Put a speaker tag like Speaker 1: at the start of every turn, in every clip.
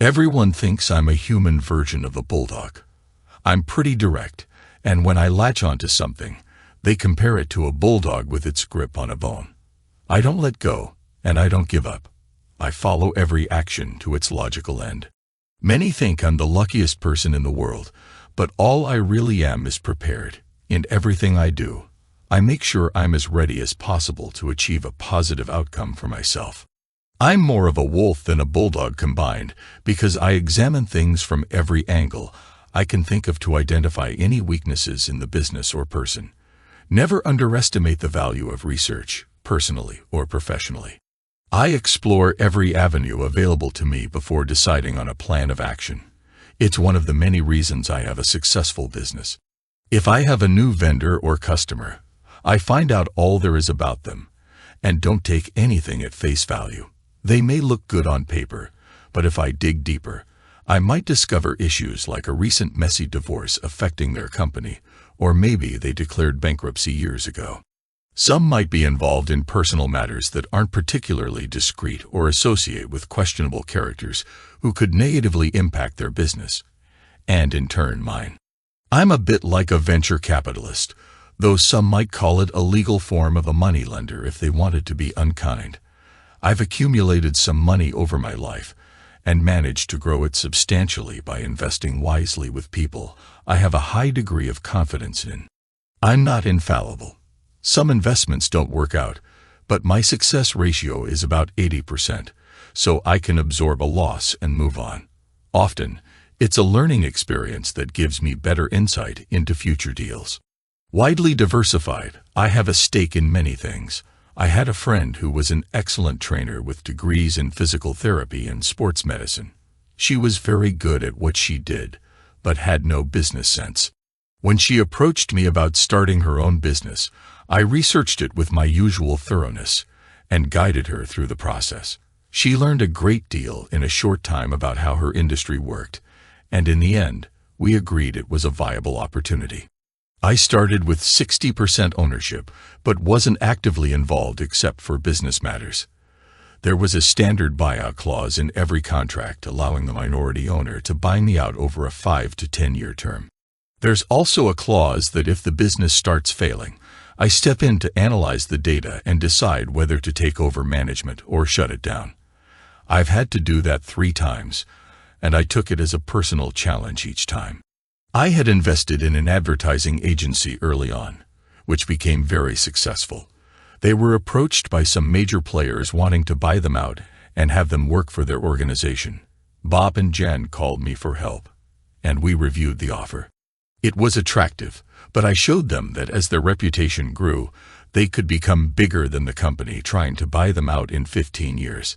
Speaker 1: Everyone thinks I'm a human version of a bulldog. I'm pretty direct, and when I latch onto something, they compare it to a bulldog with its grip on a bone. I don't let go, and I don't give up. I follow every action to its logical end. Many think I'm the luckiest person in the world, but all I really am is prepared. In everything I do, I make sure I'm as ready as possible to achieve a positive outcome for myself. I'm more of a wolf than a bulldog combined because I examine things from every angle I can think of to identify any weaknesses in the business or person. Never underestimate the value of research, personally or professionally. I explore every avenue available to me before deciding on a plan of action. It's one of the many reasons I have a successful business. If I have a new vendor or customer, I find out all there is about them and don't take anything at face value. They may look good on paper, but if I dig deeper, I might discover issues like a recent messy divorce affecting their company, or maybe they declared bankruptcy years ago. Some might be involved in personal matters that aren't particularly discreet or associate with questionable characters who could negatively impact their business, and in turn mine. I'm a bit like a venture capitalist, though some might call it a legal form of a moneylender if they wanted to be unkind. I've accumulated some money over my life and managed to grow it substantially by investing wisely with people I have a high degree of confidence in. I'm not infallible. Some investments don't work out, but my success ratio is about 80%, so I can absorb a loss and move on. Often, it's a learning experience that gives me better insight into future deals. Widely diversified, I have a stake in many things. I had a friend who was an excellent trainer with degrees in physical therapy and sports medicine. She was very good at what she did, but had no business sense. When she approached me about starting her own business, I researched it with my usual thoroughness and guided her through the process. She learned a great deal in a short time about how her industry worked, and in the end, we agreed it was a viable opportunity. I started with 60% ownership, but wasn't actively involved except for business matters. There was a standard buyout clause in every contract allowing the minority owner to buy me out over a 5 to 10-year term. There's also a clause that if the business starts failing, I step in to analyze the data and decide whether to take over management or shut it down. I've had to do that 3 times, and I took it as a personal challenge each time. I had invested in an advertising agency early on, which became very successful. They were approached by some major players wanting to buy them out and have them work for their organization. Bob and Jen called me for help, and we reviewed the offer. It was attractive, but I showed them that as their reputation grew, they could become bigger than the company trying to buy them out in 15 years.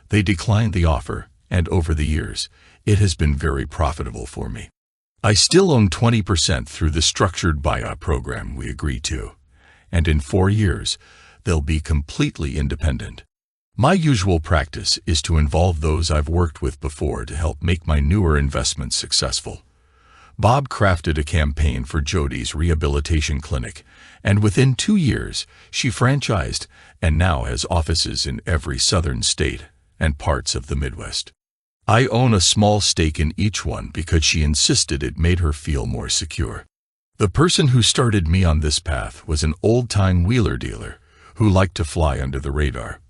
Speaker 1: They declined the offer, and over the years, it has been very profitable for me. I still own 20% through the structured buyout program we agreed to, and in 4 years, they'll be completely independent. My usual practice is to involve those I've worked with before to help make my newer investments successful. Bob crafted a campaign for Jody's rehabilitation clinic, and within 2 years, she franchised and now has offices in every southern state and parts of the Midwest. I own a small stake in each one because she insisted it made her feel more secure. The person who started me on this path was an old-time wheeler dealer who liked to fly under the radar.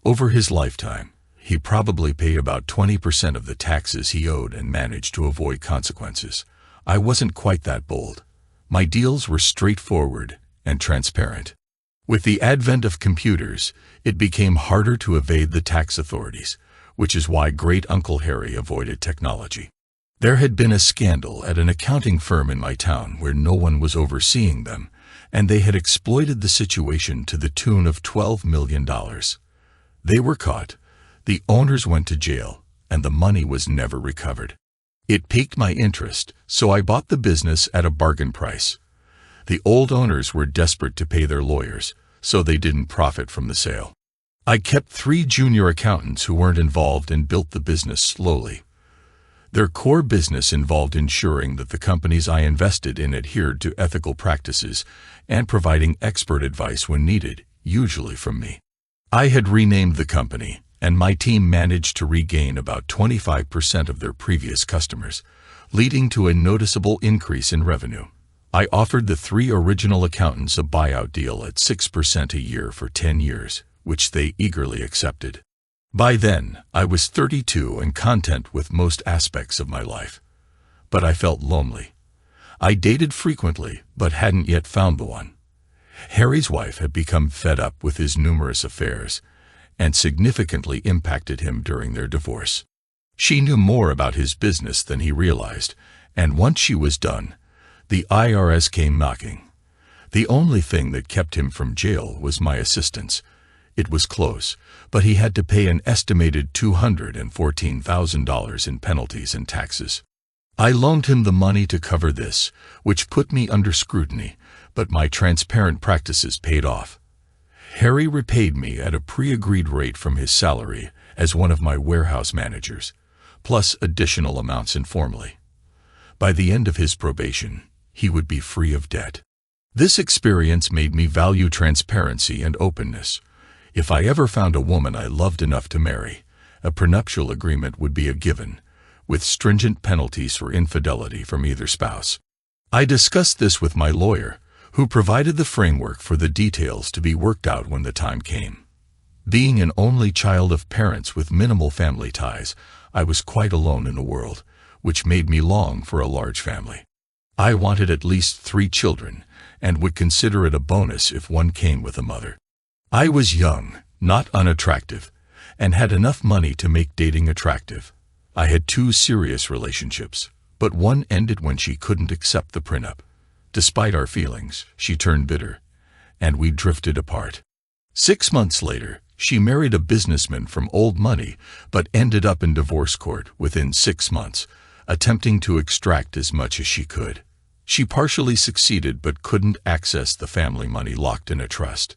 Speaker 1: Over his lifetime, he probably paid about 20% of the taxes he owed and managed to avoid consequences. I wasn't quite that bold. My deals were straightforward and transparent. With the advent of computers, it became harder to evade the tax authorities, which is why Great Uncle Harry avoided technology. There had been a scandal at an accounting firm in my town where no one was overseeing them, and they had exploited the situation to the tune of $12 million. They were caught, the owners went to jail, and the money was never recovered. It piqued my interest, so I bought the business at a bargain price. The old owners were desperate to pay their lawyers, so they didn't profit from the sale. I kept 3 junior accountants who weren't involved and built the business slowly. Their core business involved ensuring that the companies I invested in adhered to ethical practices and providing expert advice when needed, usually from me. I had renamed the company, and my team managed to regain about 25% of their previous customers, leading to a noticeable increase in revenue. I offered the 3 original accountants a buyout deal at 6% a year for 10 years, which they eagerly accepted. By then, I was 32 and content with most aspects of my life. But I felt lonely. I dated frequently, but hadn't yet found the one. Harry's wife had become fed up with his numerous affairs, and significantly impacted him during their divorce. She knew more about his business than he realized, and once she was done, the IRS came knocking. The only thing that kept him from jail was my assistance. It was close, but he had to pay an estimated $214,000 in penalties and taxes. I loaned him the money to cover this, which put me under scrutiny, but my transparent practices paid off. Harry repaid me at a pre-agreed rate from his salary as one of my warehouse managers, plus additional amounts informally. By the end of his probation, he would be free of debt. This experience made me value transparency and openness. If I ever found a woman I loved enough to marry, a prenuptial agreement would be a given, with stringent penalties for infidelity from either spouse. I discussed this with my lawyer, who provided the framework for the details to be worked out when the time came. Being an only child of parents with minimal family ties, I was quite alone in the world, which made me long for a large family. I wanted at least 3 children, and would consider it a bonus if one came with a mother. I was young, not unattractive, and had enough money to make dating attractive. I had 2 serious relationships, but one ended when she couldn't accept the prenup. Despite our feelings, she turned bitter, and we drifted apart. 6 months later, she married a businessman from old money, but ended up in divorce court within 6 months, attempting to extract as much as she could. She partially succeeded but couldn't access the family money locked in a trust.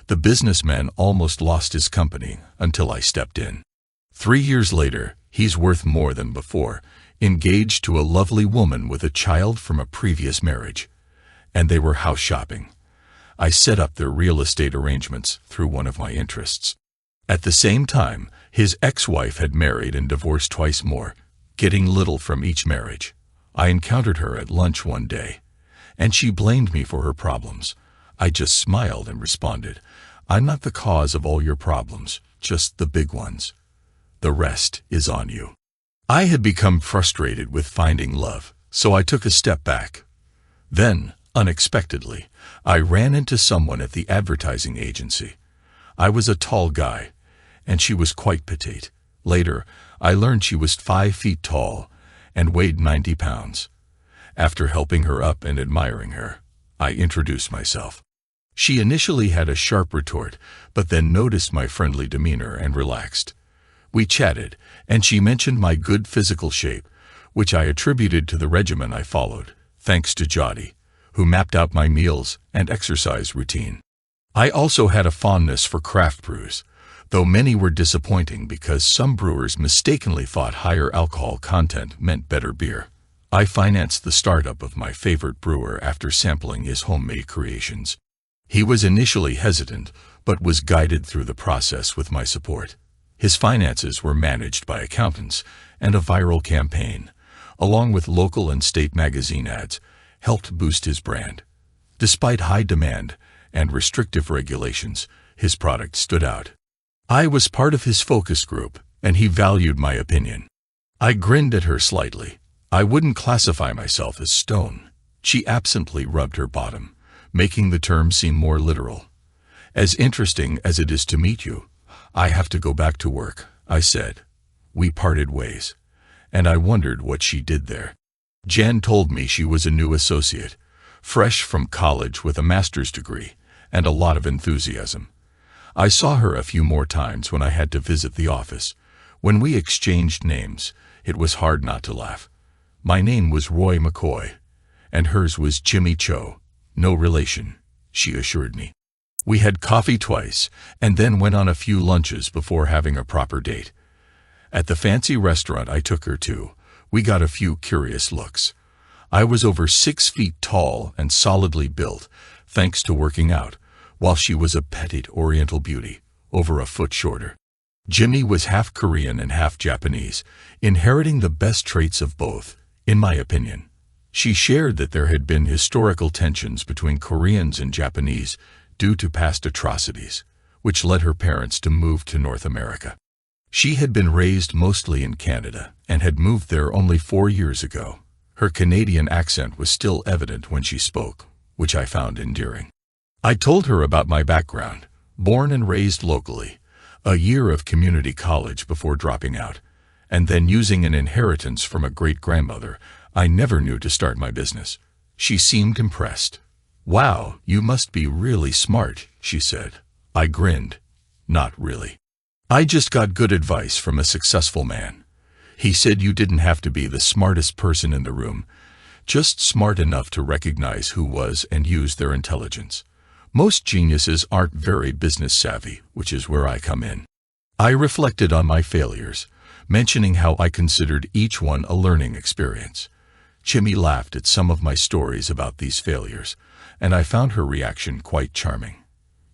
Speaker 1: The businessman almost lost his company until I stepped in. 3 years later, he's worth more than before, engaged to a lovely woman with a child from a previous marriage, and they were house shopping. I set up their real estate arrangements through one of my interests. At the same time, his ex-wife had married and divorced twice more, getting little from each marriage. I encountered her at lunch one day, and she blamed me for her problems. I just smiled and responded, "I'm not the cause of all your problems, just the big ones. The rest is on you." I had become frustrated with finding love, so I took a step back. Then, unexpectedly, I ran into someone at the advertising agency. I was a tall guy, and she was quite petite. Later, I learned she was 5 feet tall and weighed 90 pounds. After helping her up and admiring her, I introduced myself. She initially had a sharp retort, but then noticed my friendly demeanor and relaxed. We chatted, and she mentioned my good physical shape, which I attributed to the regimen I followed, thanks to Jody, who mapped out my meals and exercise routine. I also had a fondness for craft brews, though many were disappointing because some brewers mistakenly thought higher alcohol content meant better beer. I financed the startup of my favorite brewer after sampling his homemade creations. He was initially hesitant, but was guided through the process with my support. His finances were managed by accountants, and a viral campaign, along with local and state magazine ads, helped boost his brand. Despite high demand and restrictive regulations, his product stood out. I was part of his focus group, and he valued my opinion. I grinned at her slightly. I wouldn't classify myself as stone. She absently rubbed her bottom, making the term seem more literal. "As interesting as it is to meet you, I have to go back to work," I said. We parted ways, and I wondered what she did there. Jen told me she was a new associate, fresh from college with a master's degree and a lot of enthusiasm. I saw her a few more times when I had to visit the office. When we exchanged names, it was hard not to laugh. My name was Roy McCoy, and hers was Jimmy Cho. No relation, she assured me. We had coffee twice, and then went on a few lunches before having a proper date. At the fancy restaurant I took her to, we got a few curious looks. I was over 6 feet tall and solidly built, thanks to working out, while she was a petite Oriental beauty, over a foot shorter. Jimmy was half Korean and half Japanese, inheriting the best traits of both, in my opinion. She shared that there had been historical tensions between Koreans and Japanese due to past atrocities, which led her parents to move to North America. She had been raised mostly in Canada and had moved there only 4 years ago. Her Canadian accent was still evident when she spoke, which I found endearing. I told her about my background, born and raised locally, a year of community college before dropping out, and then using an inheritance from a great-grandmother I never knew to start my business. She seemed impressed. "Wow, you must be really smart," she said. I grinned. "Not really. I just got good advice from a successful man. He said you didn't have to be the smartest person in the room, just smart enough to recognize who was and use their intelligence. Most geniuses aren't very business savvy, which is where I come in." I reflected on my failures, mentioning how I considered each one a learning experience. Jimmy laughed at some of my stories about these failures, and I found her reaction quite charming.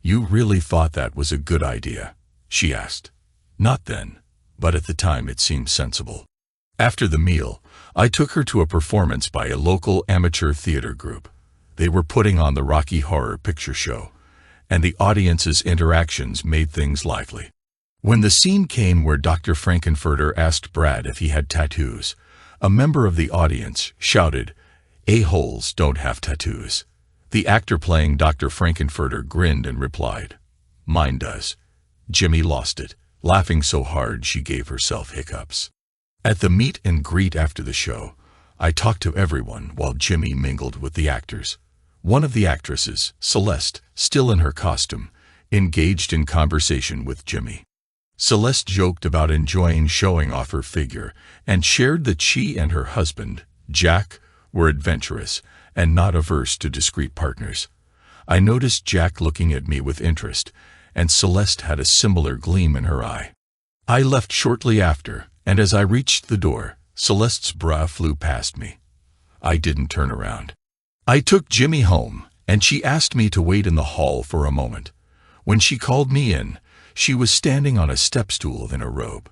Speaker 1: "You really thought that was a good idea?" she asked. "Not then, but at the time it seemed sensible." After the meal, I took her to a performance by a local amateur theater group. They were putting on the Rocky Horror Picture Show, and the audience's interactions made things lively. When the scene came where Dr. Frankenfurter asked Brad if he had tattoos, a member of the audience shouted, "A-holes don't have tattoos." The actor playing Dr. Frankenfurter grinned and replied, "Mine does." Jimmy lost it, laughing so hard she gave herself hiccups. At the meet and greet after the show, I talked to everyone while Jimmy mingled with the actors. One of the actresses, Celeste, still in her costume, engaged in conversation with Jimmy. Celeste joked about enjoying showing off her figure and shared that she and her husband, Jack, were adventurous and not averse to discreet partners. I noticed Jack looking at me with interest, and Celeste had a similar gleam in her eye. I left shortly after, and as I reached the door, Celeste's bra flew past me. I didn't turn around. I took Jimmy home, and she asked me to wait in the hall for a moment. When she called me in, she was standing on a step stool in a robe.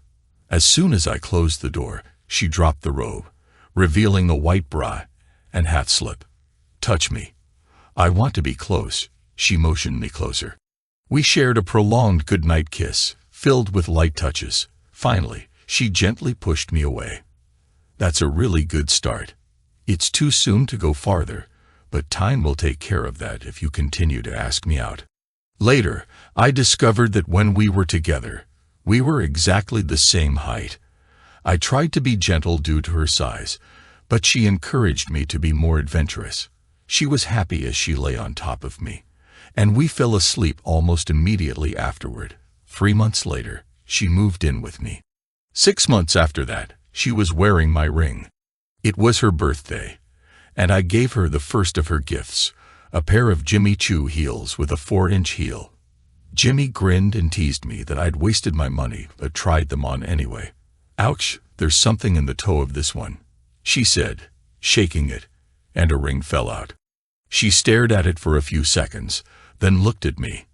Speaker 1: As soon as I closed the door, she dropped the robe, revealing a white bra and hat slip. "Touch me. I want to be close." She motioned me closer. We shared a prolonged goodnight kiss, filled with light touches. Finally, she gently pushed me away. "That's a really good start. It's too soon to go farther, but time will take care of that if you continue to ask me out." Later, I discovered that when we were together, we were exactly the same height. I tried to be gentle due to her size, but she encouraged me to be more adventurous. She was happy as she lay on top of me, and we fell asleep almost immediately afterward. 3 months later, she moved in with me. 6 months after that, she was wearing my ring. It was her birthday, and I gave her the first of her gifts, a pair of Jimmy Choo heels with a 4-inch heel. Jimmy grinned and teased me that I'd wasted my money but tried them on anyway. "Ouch, there's something in the toe of this one," she said, shaking it, and a ring fell out. She stared at it for a few seconds, then looked at me.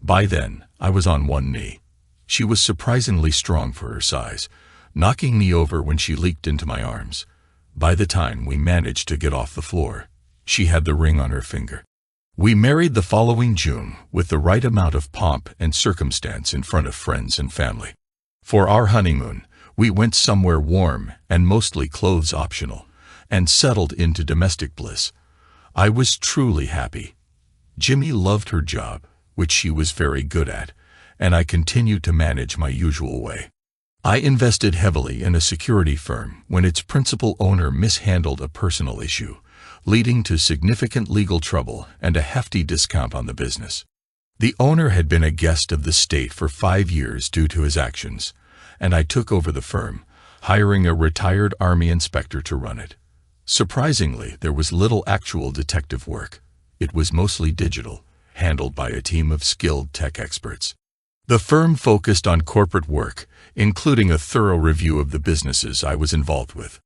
Speaker 1: By then, I was on one knee. She was surprisingly strong for her size, knocking me over when she leaped into my arms. By the time we managed to get off the floor, she had the ring on her finger. We married the following June with the right amount of pomp and circumstance in front of friends and family. For our honeymoon, we went somewhere warm and mostly clothes optional, and settled into domestic bliss. I was truly happy. Jimmy loved her job, which she was very good at, and I continued to manage my usual way. I invested heavily in a security firm when its principal owner mishandled a personal issue, leading to significant legal trouble and a hefty discount on the business. The owner had been a guest of the state for 5 years due to his actions, and I took over the firm, hiring a retired Army inspector to run it. Surprisingly, there was little actual detective work. It was mostly digital, handled by a team of skilled tech experts. The firm focused on corporate work, including a thorough review of the businesses I was involved with.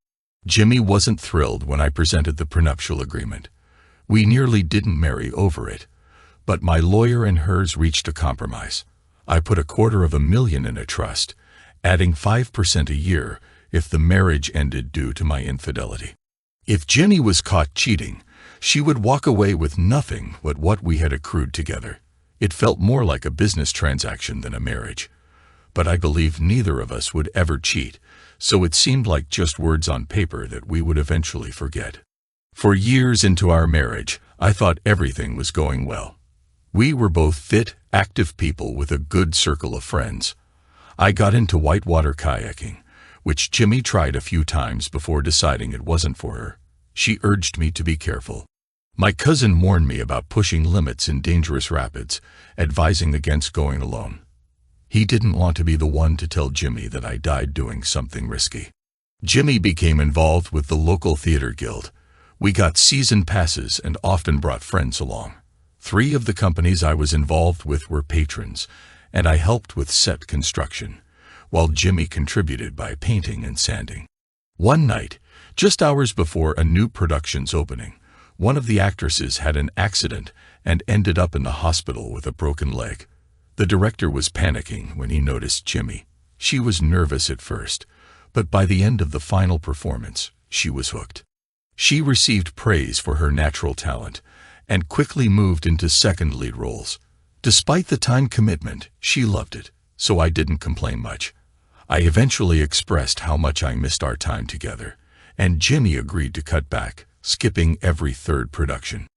Speaker 1: Jimmy wasn't thrilled when I presented the prenuptial agreement. We nearly didn't marry over it, but my lawyer and hers reached a compromise. I put $250,000 in a trust, adding 5% a year if the marriage ended due to my infidelity. If Jimmy was caught cheating, she would walk away with nothing but what we had accrued together. It felt more like a business transaction than a marriage. But I believed neither of us would ever cheat, so it seemed like just words on paper that we would eventually forget. For years into our marriage, I thought everything was going well. We were both fit, active people with a good circle of friends. I got into whitewater kayaking, which Jimmy tried a few times before deciding it wasn't for her. She urged me to be careful. My cousin warned me about pushing limits in dangerous rapids, advising against going alone. He didn't want to be the one to tell Jimmy that I died doing something risky. Jimmy became involved with the local theater guild. We got season passes and often brought friends along. 3 of the companies I was involved with were patrons, and I helped with set construction, while Jimmy contributed by painting and sanding. One night, just hours before a new production's opening, one of the actresses had an accident and ended up in the hospital with a broken leg. The director was panicking when he noticed Jimmy. She was nervous at first, but by the end of the final performance, she was hooked. She received praise for her natural talent and quickly moved into second lead roles. Despite the time commitment, she loved it, so I didn't complain much. I eventually expressed how much I missed our time together, and Jimmy agreed to cut back, skipping every third production.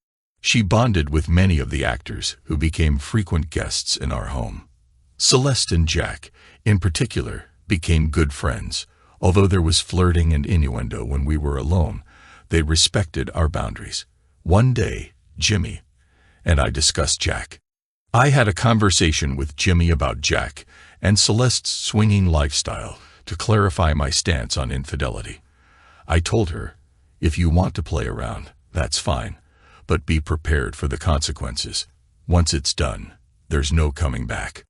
Speaker 1: She bonded with many of the actors who became frequent guests in our home. Celeste and Jack, in particular, became good friends. Although there was flirting and innuendo when we were alone, they respected our boundaries. One day, Jimmy and I discussed Jack. I had a conversation with Jimmy about Jack and Celeste's swinging lifestyle to clarify my stance on infidelity. I told her, if you want to play around, that's fine, but be prepared for the consequences. Once it's done, there's no coming back.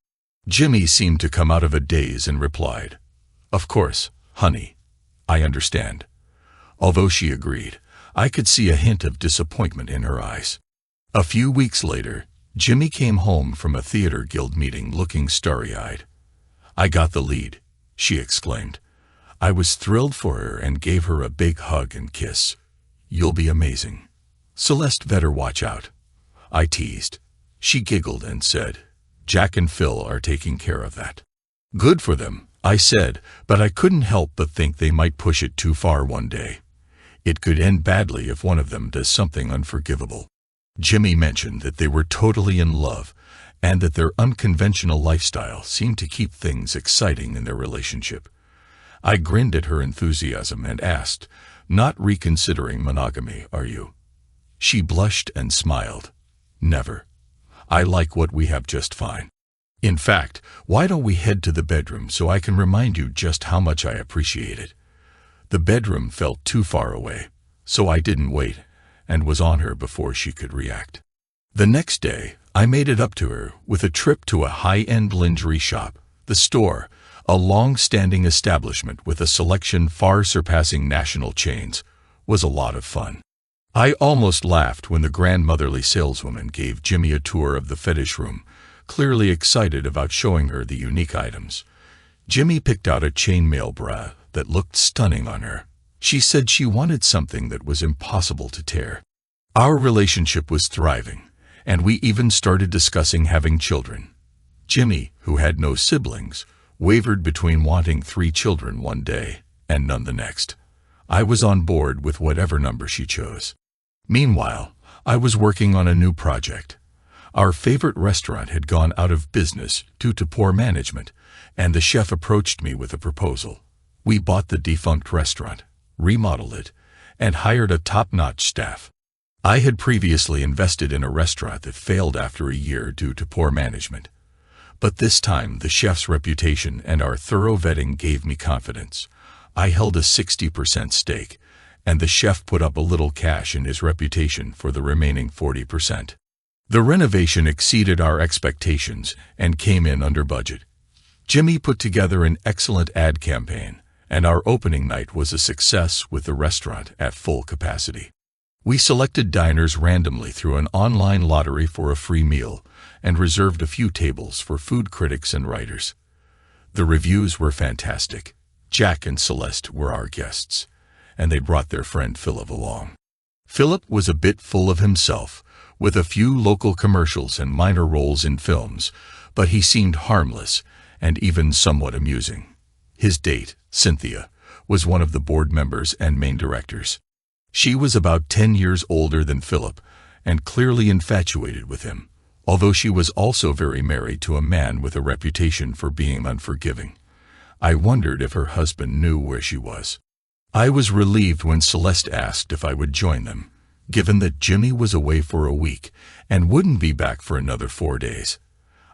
Speaker 1: Jimmy seemed to come out of a daze and replied, "Of course, honey, I understand." Although she agreed, I could see a hint of disappointment in her eyes. A few weeks later, Jimmy came home from a theater guild meeting looking starry-eyed. "I got the lead," she exclaimed. I was thrilled for her and gave her a big hug and kiss. "You'll be amazing. Celeste better watch out," I teased. She giggled and said, "Jack and Phil are taking care of that." "Good for them," I said, but I couldn't help but think they might push it too far one day. It could end badly if one of them does something unforgivable. Jimmy mentioned that they were totally in love and that their unconventional lifestyle seemed to keep things exciting in their relationship. I grinned at her enthusiasm and asked, "Not reconsidering monogamy, are you?" She blushed and smiled. "Never. I like what we have just fine. In fact, why don't we head to the bedroom so I can remind you just how much I appreciate it?" The bedroom felt too far away, so I didn't wait and was on her before she could react. The next day, I made it up to her with a trip to a high-end lingerie shop. The store, a long-standing establishment with a selection far surpassing national chains, was a lot of fun. I almost laughed when the grandmotherly saleswoman gave Jimmy a tour of the fetish room, clearly excited about showing her the unique items. Jimmy picked out a chainmail bra that looked stunning on her. She said she wanted something that was impossible to tear. Our relationship was thriving, and we even started discussing having children. Jimmy, who had no siblings, wavered between wanting 3 children one day and none the next. I was on board with whatever number she chose. Meanwhile, I was working on a new project. Our favorite restaurant had gone out of business due to poor management, and the chef approached me with a proposal. We bought the defunct restaurant, remodeled it, and hired a top-notch staff. I had previously invested in a restaurant that failed after a year due to poor management. But this time, the chef's reputation and our thorough vetting gave me confidence. I held a 60% stake, and the chef put up a little cash in his reputation for the remaining 40%. The renovation exceeded our expectations and came in under budget. Jimmy put together an excellent ad campaign, and our opening night was a success with the restaurant at full capacity. We selected diners randomly through an online lottery for a free meal, and reserved a few tables for food critics and writers. The reviews were fantastic. Jack and Celeste were our guests, and they brought their friend Philip along. Philip was a bit full of himself, with a few local commercials and minor roles in films, but he seemed harmless and even somewhat amusing. His date, Cynthia, was one of the board members and main directors. She was about 10 years older than Philip and clearly infatuated with him, although she was also very married to a man with a reputation for being unforgiving. I wondered if her husband knew where she was. I was relieved when Celeste asked if I would join them, given that Jimmy was away for a week and wouldn't be back for another 4 days.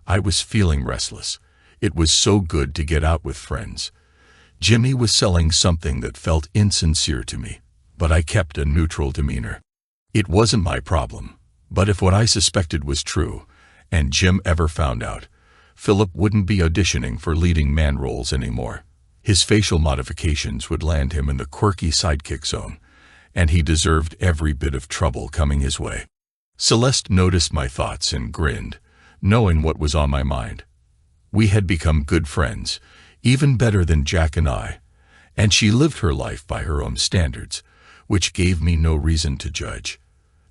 Speaker 1: I was feeling restless. It was so good to get out with friends. Jimmy was selling something that felt insincere to me, but I kept a neutral demeanor. It wasn't my problem, but if what I suspected was true, and Jim ever found out, Philip wouldn't be auditioning for leading man roles anymore. His facial modifications would land him in the quirky sidekick zone, and he deserved every bit of trouble coming his way. Celeste noticed my thoughts and grinned, knowing what was on my mind. We had become good friends, even better than Jack and I, and she lived her life by her own standards, which gave me no reason to judge.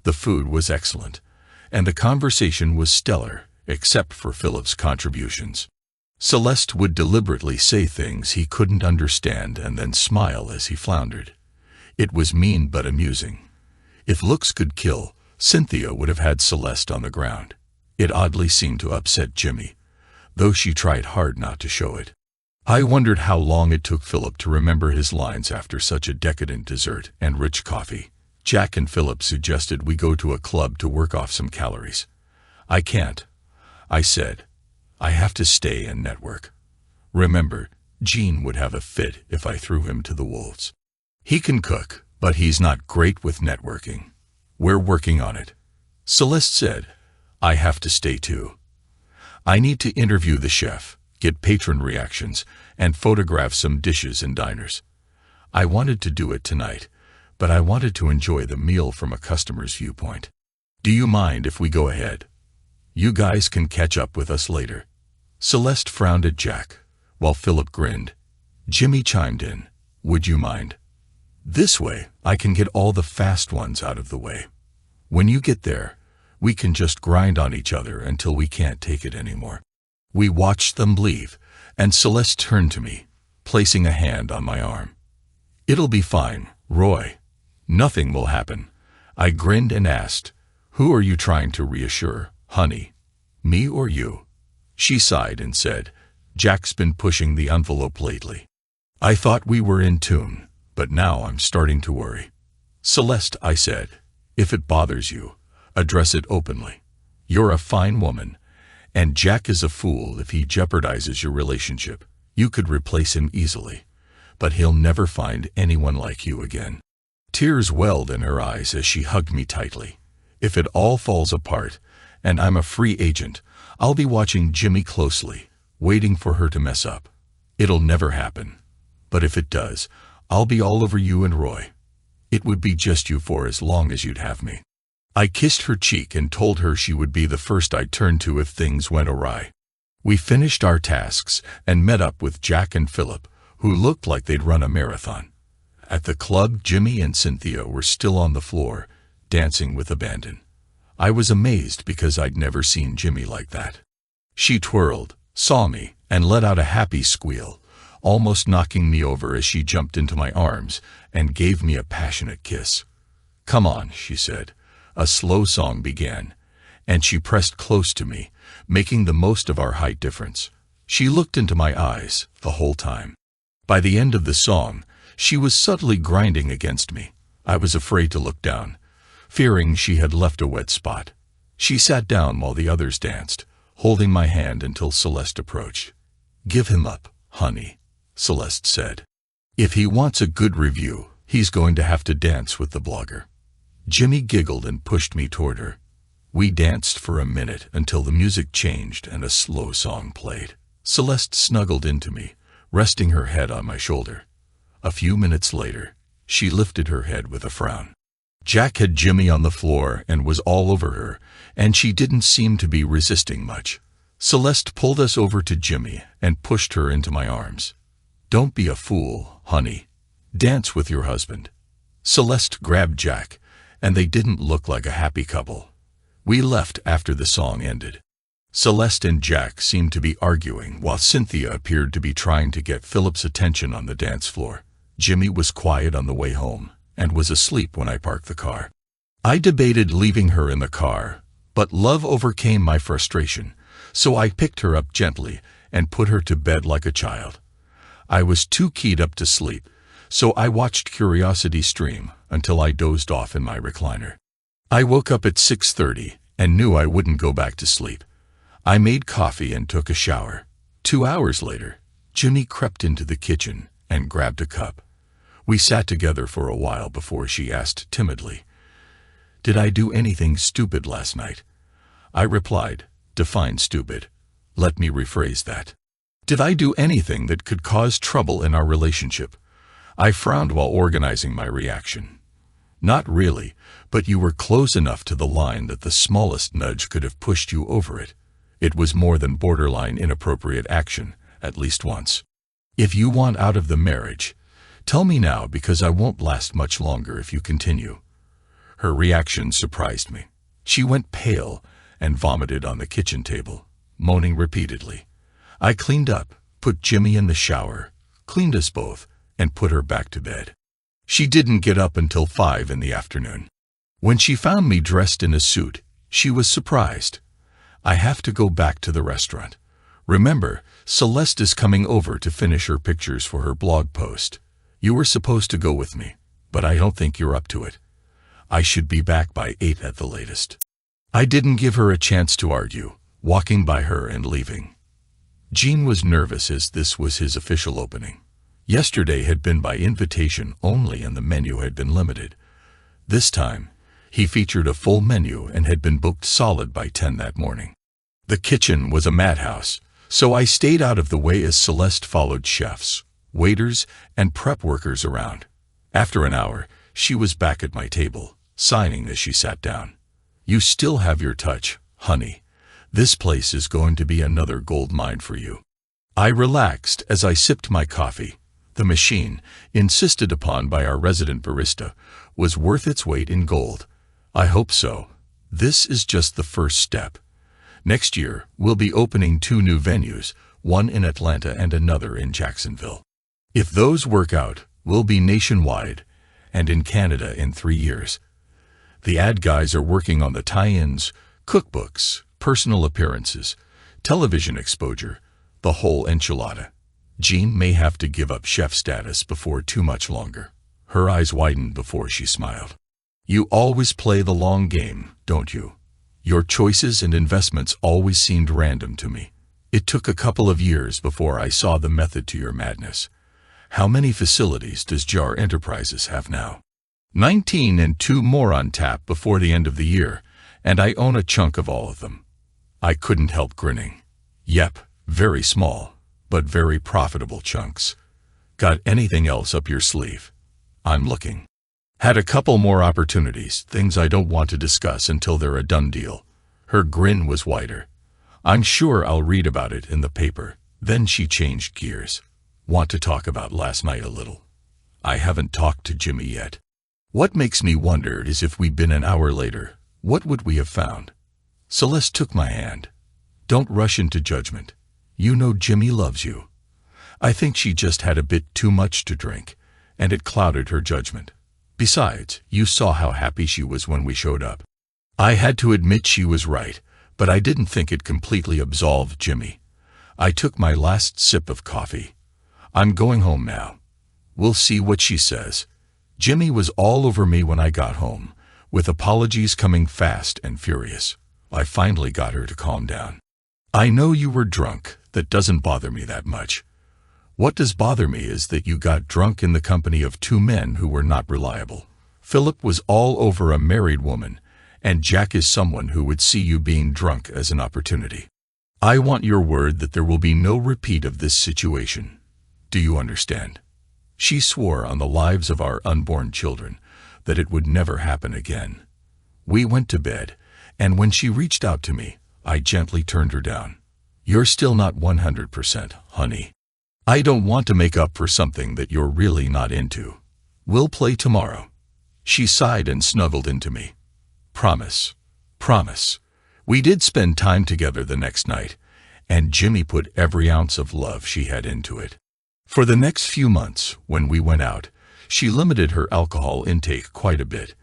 Speaker 1: The food was excellent, and the conversation was stellar, except for Philip's contributions. Celeste would deliberately say things he couldn't understand and then smile as he floundered. It was mean but amusing. If looks could kill, Cynthia would have had Celeste on the ground. It oddly seemed to upset Jimmy, though she tried hard not to show it. I wondered how long it took Philip to remember his lines after such a decadent dessert and rich coffee. Jack and Philip suggested we go to a club to work off some calories. I can't, I said. I have to stay and network. Remember, Gene would have a fit if I threw him to the wolves. He can cook, but he's not great with networking. We're working on it. Celeste said, I have to stay too. I need to interview the chef, get patron reactions, and photograph some dishes in diners. I wanted to do it tonight, but I wanted to enjoy the meal from a customer's viewpoint. Do you mind if we go ahead? You guys can catch up with us later. Celeste frowned at Jack, while Philip grinned. Jimmy chimed in, would you mind? This way, I can get all the fast ones out of the way. When you get there, we can just grind on each other until we can't take it anymore. We watched them leave, and Celeste turned to me, placing a hand on my arm. It'll be fine, Roy. Nothing will happen. I grinned and asked, who are you trying to reassure, honey? Me or you? She sighed and said, Jack's been pushing the envelope lately. I thought we were in tune, but now I'm starting to worry. Celeste, I said, if it bothers you, address it openly. You're a fine woman, and Jack is a fool if he jeopardizes your relationship. You could replace him easily, but he'll never find anyone like you again. Tears welled in her eyes as she hugged me tightly. If it all falls apart, and I'm a free agent, I'll be watching Jimmy closely, waiting for her to mess up. It'll never happen. But if it does, I'll be all over you and Roy. It would be just you for as long as you'd have me. I kissed her cheek and told her she would be the first I'd turn to if things went awry. We finished our tasks and met up with Jack and Philip, who looked like they'd run a marathon. At the club, Jimmy and Cynthia were still on the floor, dancing with abandon. I was amazed because I'd never seen Jimmy like that. She twirled, saw me, and let out a happy squeal, almost knocking me over as she jumped into my arms and gave me a passionate kiss. Come on, she said. A slow song began, and she pressed close to me, making the most of our height difference. She looked into my eyes the whole time. By the end of the song, she was subtly grinding against me. I was afraid to look down, fearing she had left a wet spot. She sat down while the others danced, holding my hand until Celeste approached. Give him up, honey, Celeste said. If he wants a good review, he's going to have to dance with the blogger. Jimmy giggled and pushed me toward her. We danced for a minute until the music changed and a slow song played. Celeste snuggled into me, resting her head on my shoulder. A few minutes later, she lifted her head with a frown. Jack had Jimmy on the floor and was all over her, and she didn't seem to be resisting much. Celeste pulled us over to Jimmy and pushed her into my arms. "Don't be a fool, honey. Dance with your husband." Celeste grabbed Jack, and they didn't look like a happy couple. We left after the song ended. Celeste and Jack seemed to be arguing while Cynthia appeared to be trying to get Philip's attention on the dance floor. Jimmy was quiet on the way home and was asleep when I parked the car. I debated leaving her in the car, but love overcame my frustration, so I picked her up gently and put her to bed like a child. I was too keyed up to sleep, so I watched Curiosity Stream until I dozed off in my recliner. I woke up at 6:30 and knew I wouldn't go back to sleep. I made coffee and took a shower. 2 hours later, Jimmy crept into the kitchen and grabbed a cup. We sat together for a while before she asked timidly, "Did I do anything stupid last night?" I replied, "Define stupid. Let me rephrase that. Did I do anything that could cause trouble in our relationship?" I frowned while organizing my reaction. "Not really, but you were close enough to the line that the smallest nudge could have pushed you over it. It was more than borderline inappropriate action, at least once. If you want out of the marriage, tell me now, because I won't last much longer if you continue." Her reaction surprised me. She went pale and vomited on the kitchen table, moaning repeatedly. I cleaned up, put Jimmy in the shower, cleaned us both, and put her back to bed. She didn't get up until 5 in the afternoon. When she found me dressed in a suit, she was surprised. "I have to go back to the restaurant. Remember, Celeste is coming over to finish her pictures for her blog post. You were supposed to go with me, but I don't think you're up to it. I should be back by 8 at the latest." I didn't give her a chance to argue, walking by her and leaving. Gene was nervous as this was his official opening. Yesterday had been by invitation only and the menu had been limited. This time, he featured a full menu and had been booked solid by 10 that morning. The kitchen was a madhouse, so I stayed out of the way as Celeste followed chefs, waiters, and prep workers around. After an hour, she was back at my table, signing as she sat down. "You still have your touch, honey. This place is going to be another gold mine for you." I relaxed as I sipped my coffee. The machine, insisted upon by our resident barista, was worth its weight in gold. I hope so. This is just the first step. Next year, we'll be opening 2 new venues, one in Atlanta and another in Jacksonville. If those work out, we'll be nationwide and in Canada in 3 years. The ad guys are working on the tie-ins, cookbooks, personal appearances, television exposure, the whole enchilada. Jean may have to give up chef status before too much longer. Her eyes widened before she smiled. "You always play the long game, don't you? Your choices and investments always seemed random to me. It took a couple of years before I saw the method to your madness. How many facilities does JAR Enterprises have now?" 19 and 2 more on tap before the end of the year, and I own a chunk of all of them. I couldn't help grinning. Yep, very small, but very profitable chunks. Got anything else up your sleeve? I'm looking. Had a couple more opportunities, things I don't want to discuss until they're a done deal. Her grin was wider. I'm sure I'll read about it in the paper. Then she changed gears. Want to talk about last night a little? I haven't talked to Jimmy yet. What makes me wonder is if we'd been an hour later, what would we have found? Celeste took my hand. Don't rush into judgment. You know Jimmy loves you. I think she just had a bit too much to drink, and it clouded her judgment. Besides, you saw how happy she was when we showed up. I had to admit she was right, but I didn't think it completely absolved Jimmy. I took my last sip of coffee. I'm going home now. We'll see what she says. Jimmy was all over me when I got home, with apologies coming fast and furious. I finally got her to calm down. I know you were drunk. That doesn't bother me that much. What does bother me is that you got drunk in the company of 2 men who were not reliable. Philip was all over a married woman, and Jack is someone who would see you being drunk as an opportunity. I want your word that there will be no repeat of this situation. Do you understand? She swore on the lives of our unborn children, that it would never happen again. We went to bed, and when she reached out to me, I gently turned her down. "You're still not 100%, honey. I don't want to make up for something that you're really not into. We'll play tomorrow." She sighed and snuggled into me. "Promise. Promise." We did spend time together the next night, and Jimmy put every ounce of love she had into it. For the next few months, when we went out, she limited her alcohol intake quite a bit.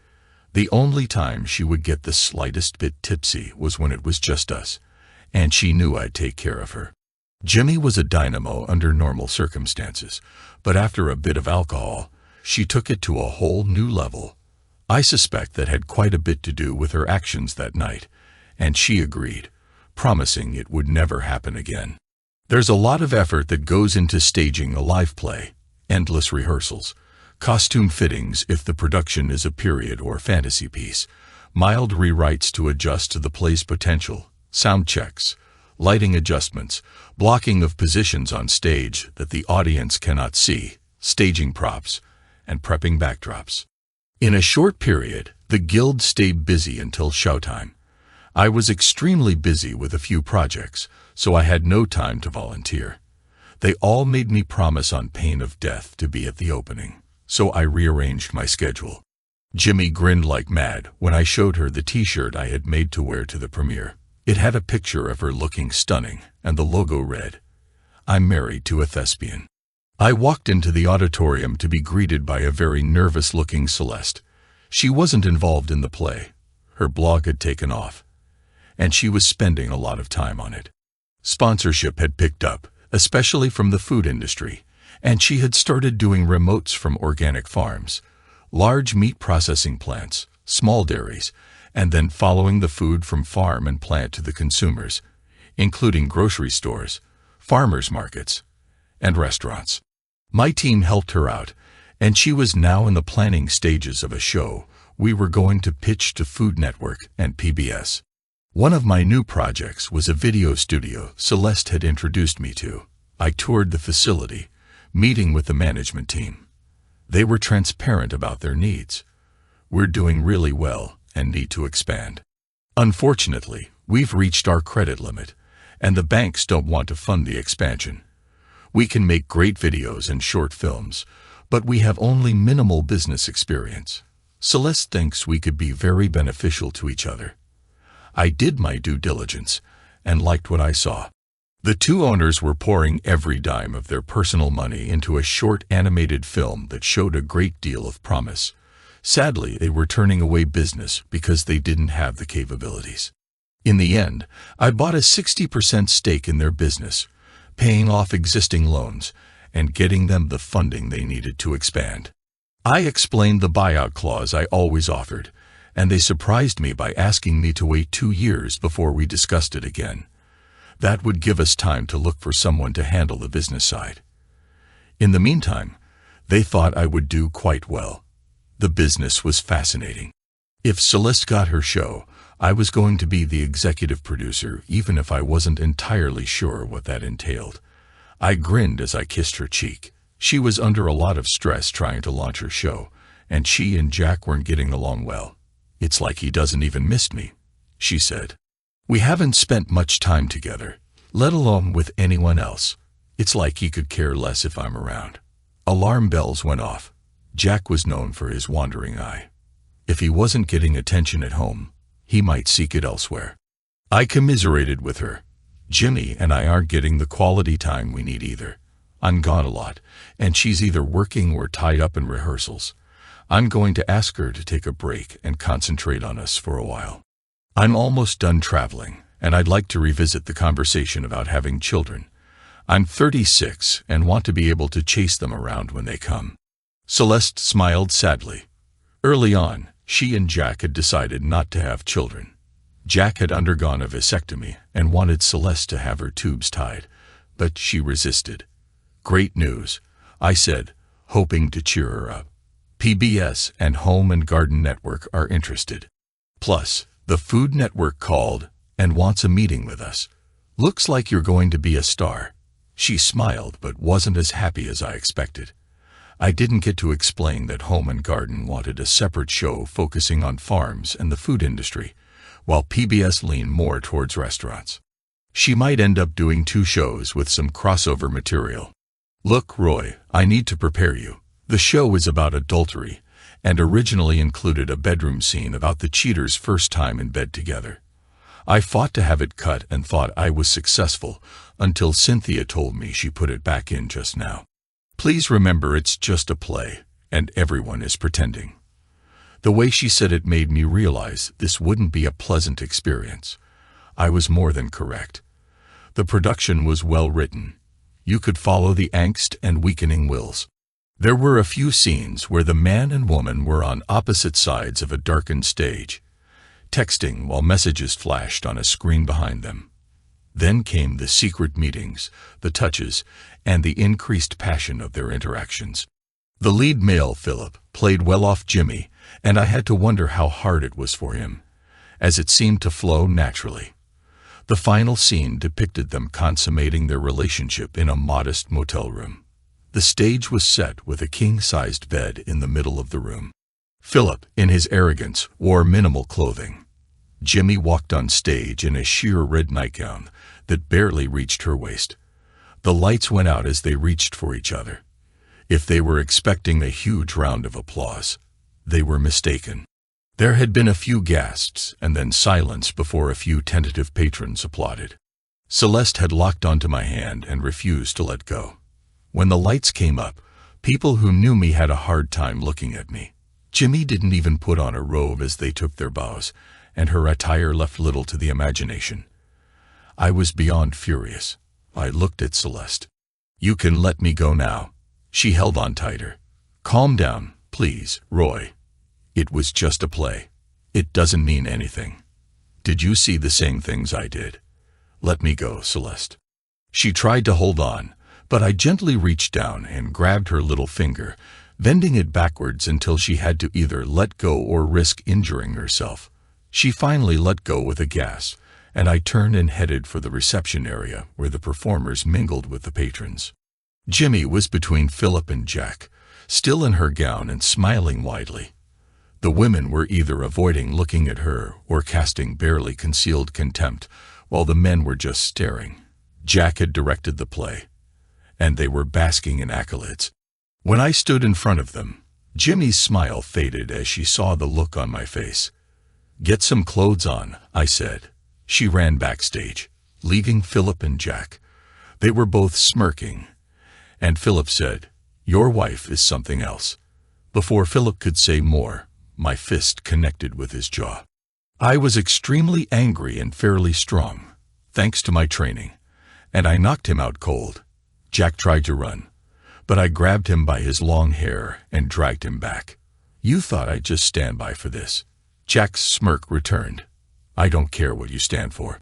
Speaker 1: The only time she would get the slightest bit tipsy was when it was just us, and she knew I'd take care of her. Jimmy was a dynamo under normal circumstances, but after a bit of alcohol, she took it to a whole new level. I suspect that had quite a bit to do with her actions that night, and she agreed, promising it would never happen again. There's a lot of effort that goes into staging a live play, endless rehearsals, costume fittings if the production is a period or fantasy piece, mild rewrites to adjust to the play's potential, sound checks, lighting adjustments, blocking of positions on stage that the audience cannot see, staging props, and prepping backdrops. In a short period, the guild stayed busy until showtime. I was extremely busy with a few projects, so I had no time to volunteer. They all made me promise on pain of death to be at the opening, so I rearranged my schedule. Jimmy grinned like mad when I showed her the t-shirt I had made to wear to the premiere. It had a picture of her looking stunning, and the logo read, "I'm married to a thespian." I walked into the auditorium to be greeted by a very nervous-looking Celeste. She wasn't involved in the play. Her blog had taken off, and she was spending a lot of time on it. Sponsorship had picked up, especially from the food industry, and she had started doing remotes from organic farms, large meat processing plants, small dairies, and then following the food from farm and plant to the consumers, including grocery stores, farmers markets, and restaurants. My team helped her out, and she was now in the planning stages of a show we were going to pitch to Food Network and PBS. One of my new projects was a video studio Celeste had introduced me to. I toured the facility, meeting with the management team. They were transparent about their needs. "We're doing really well and need to expand. Unfortunately, we've reached our credit limit, and the banks don't want to fund the expansion. We can make great videos and short films, but we have only minimal business experience. Celeste thinks we could be very beneficial to each other." I did my due diligence and liked what I saw. The two owners were pouring every dime of their personal money into a short animated film that showed a great deal of promise. Sadly, they were turning away business because they didn't have the capabilities. In the end, I bought a 60% stake in their business, paying off existing loans and getting them the funding they needed to expand. I explained the buyout clause I always offered, and they surprised me by asking me to wait 2 years before we discussed it again. That would give us time to look for someone to handle the business side. In the meantime, they thought I would do quite well. The business was fascinating. If Celeste got her show, I was going to be the executive producer, even if I wasn't entirely sure what that entailed. I grinned as I kissed her cheek. She was under a lot of stress trying to launch her show, and she and Jack weren't getting along well. "It's like he doesn't even miss me," she said. "We haven't spent much time together, let alone with anyone else. It's like he could care less if I'm around." Alarm bells went off. Jack was known for his wandering eye. If he wasn't getting attention at home, he might seek it elsewhere. I commiserated with her. "Jimmy and I aren't getting the quality time we need either. I'm gone a lot, and she's either working or tied up in rehearsals. I'm going to ask her to take a break and concentrate on us for a while. I'm almost done traveling, and I'd like to revisit the conversation about having children. I'm 36 and want to be able to chase them around when they come." Celeste smiled sadly. Early on, she and Jack had decided not to have children. Jack had undergone a vasectomy and wanted Celeste to have her tubes tied, but she resisted. "Great news," I said, hoping to cheer her up. "PBS and Home and Garden Network are interested. Plus, the Food Network called and wants a meeting with us. Looks like you're going to be a star." She smiled but wasn't as happy as I expected. I didn't get to explain that Home and Garden wanted a separate show focusing on farms and the food industry, while PBS leaned more towards restaurants. She might end up doing 2 shows with some crossover material. Look, Roy, I need to prepare you. The show is about adultery, and originally included a bedroom scene about the cheaters' first time in bed together. I fought to have it cut and thought I was successful until Cynthia told me she put it back in just now. Please remember it's just a play, and everyone is pretending. The way she said it made me realize this wouldn't be a pleasant experience. I was more than correct. The production was well written. You could follow the angst and weakening wills. There were a few scenes where the man and woman were on opposite sides of a darkened stage, texting while messages flashed on a screen behind them. Then came the secret meetings, the touches, and the increased passion of their interactions. The lead male, Philip, played well off Jimmy, and I had to wonder how hard it was for him, as it seemed to flow naturally. The final scene depicted them consummating their relationship in a modest motel room. The stage was set with a king-sized bed in the middle of the room. Philip, in his arrogance, wore minimal clothing. Jimmy walked on stage in a sheer red nightgown that barely reached her waist. The lights went out as they reached for each other. If they were expecting a huge round of applause, they were mistaken. There had been a few gasps and then silence before a few tentative patrons applauded. Celeste had locked onto my hand and refused to let go. When the lights came up, people who knew me had a hard time looking at me. Jimmy didn't even put on a robe as they took their bows, and her attire left little to the imagination. I was beyond furious. I looked at Celeste. "You can let me go now." She held on tighter. "Calm down, please, Roy. It was just a play. It doesn't mean anything. Did you see the same things I did? Let me go, Celeste." She tried to hold on, but I gently reached down and grabbed her little finger, bending it backwards until she had to either let go or risk injuring herself. She finally let go with a gasp, and I turned and headed for the reception area where the performers mingled with the patrons. Jimmy was between Philip and Jack, still in her gown and smiling widely. The women were either avoiding looking at her or casting barely concealed contempt, while the men were just staring. Jack had directed the play, and they were basking in accolades. When I stood in front of them, Jimmy's smile faded as she saw the look on my face. "Get some clothes on," I said. She ran backstage, leaving Philip and Jack. They were both smirking, and Philip said, "Your wife is something else." Before Philip could say more, my fist connected with his jaw. I was extremely angry and fairly strong, thanks to my training, and I knocked him out cold. Jack tried to run, but I grabbed him by his long hair and dragged him back. "You thought I'd just stand by for this?" Jack's smirk returned. "I don't care what you stand for."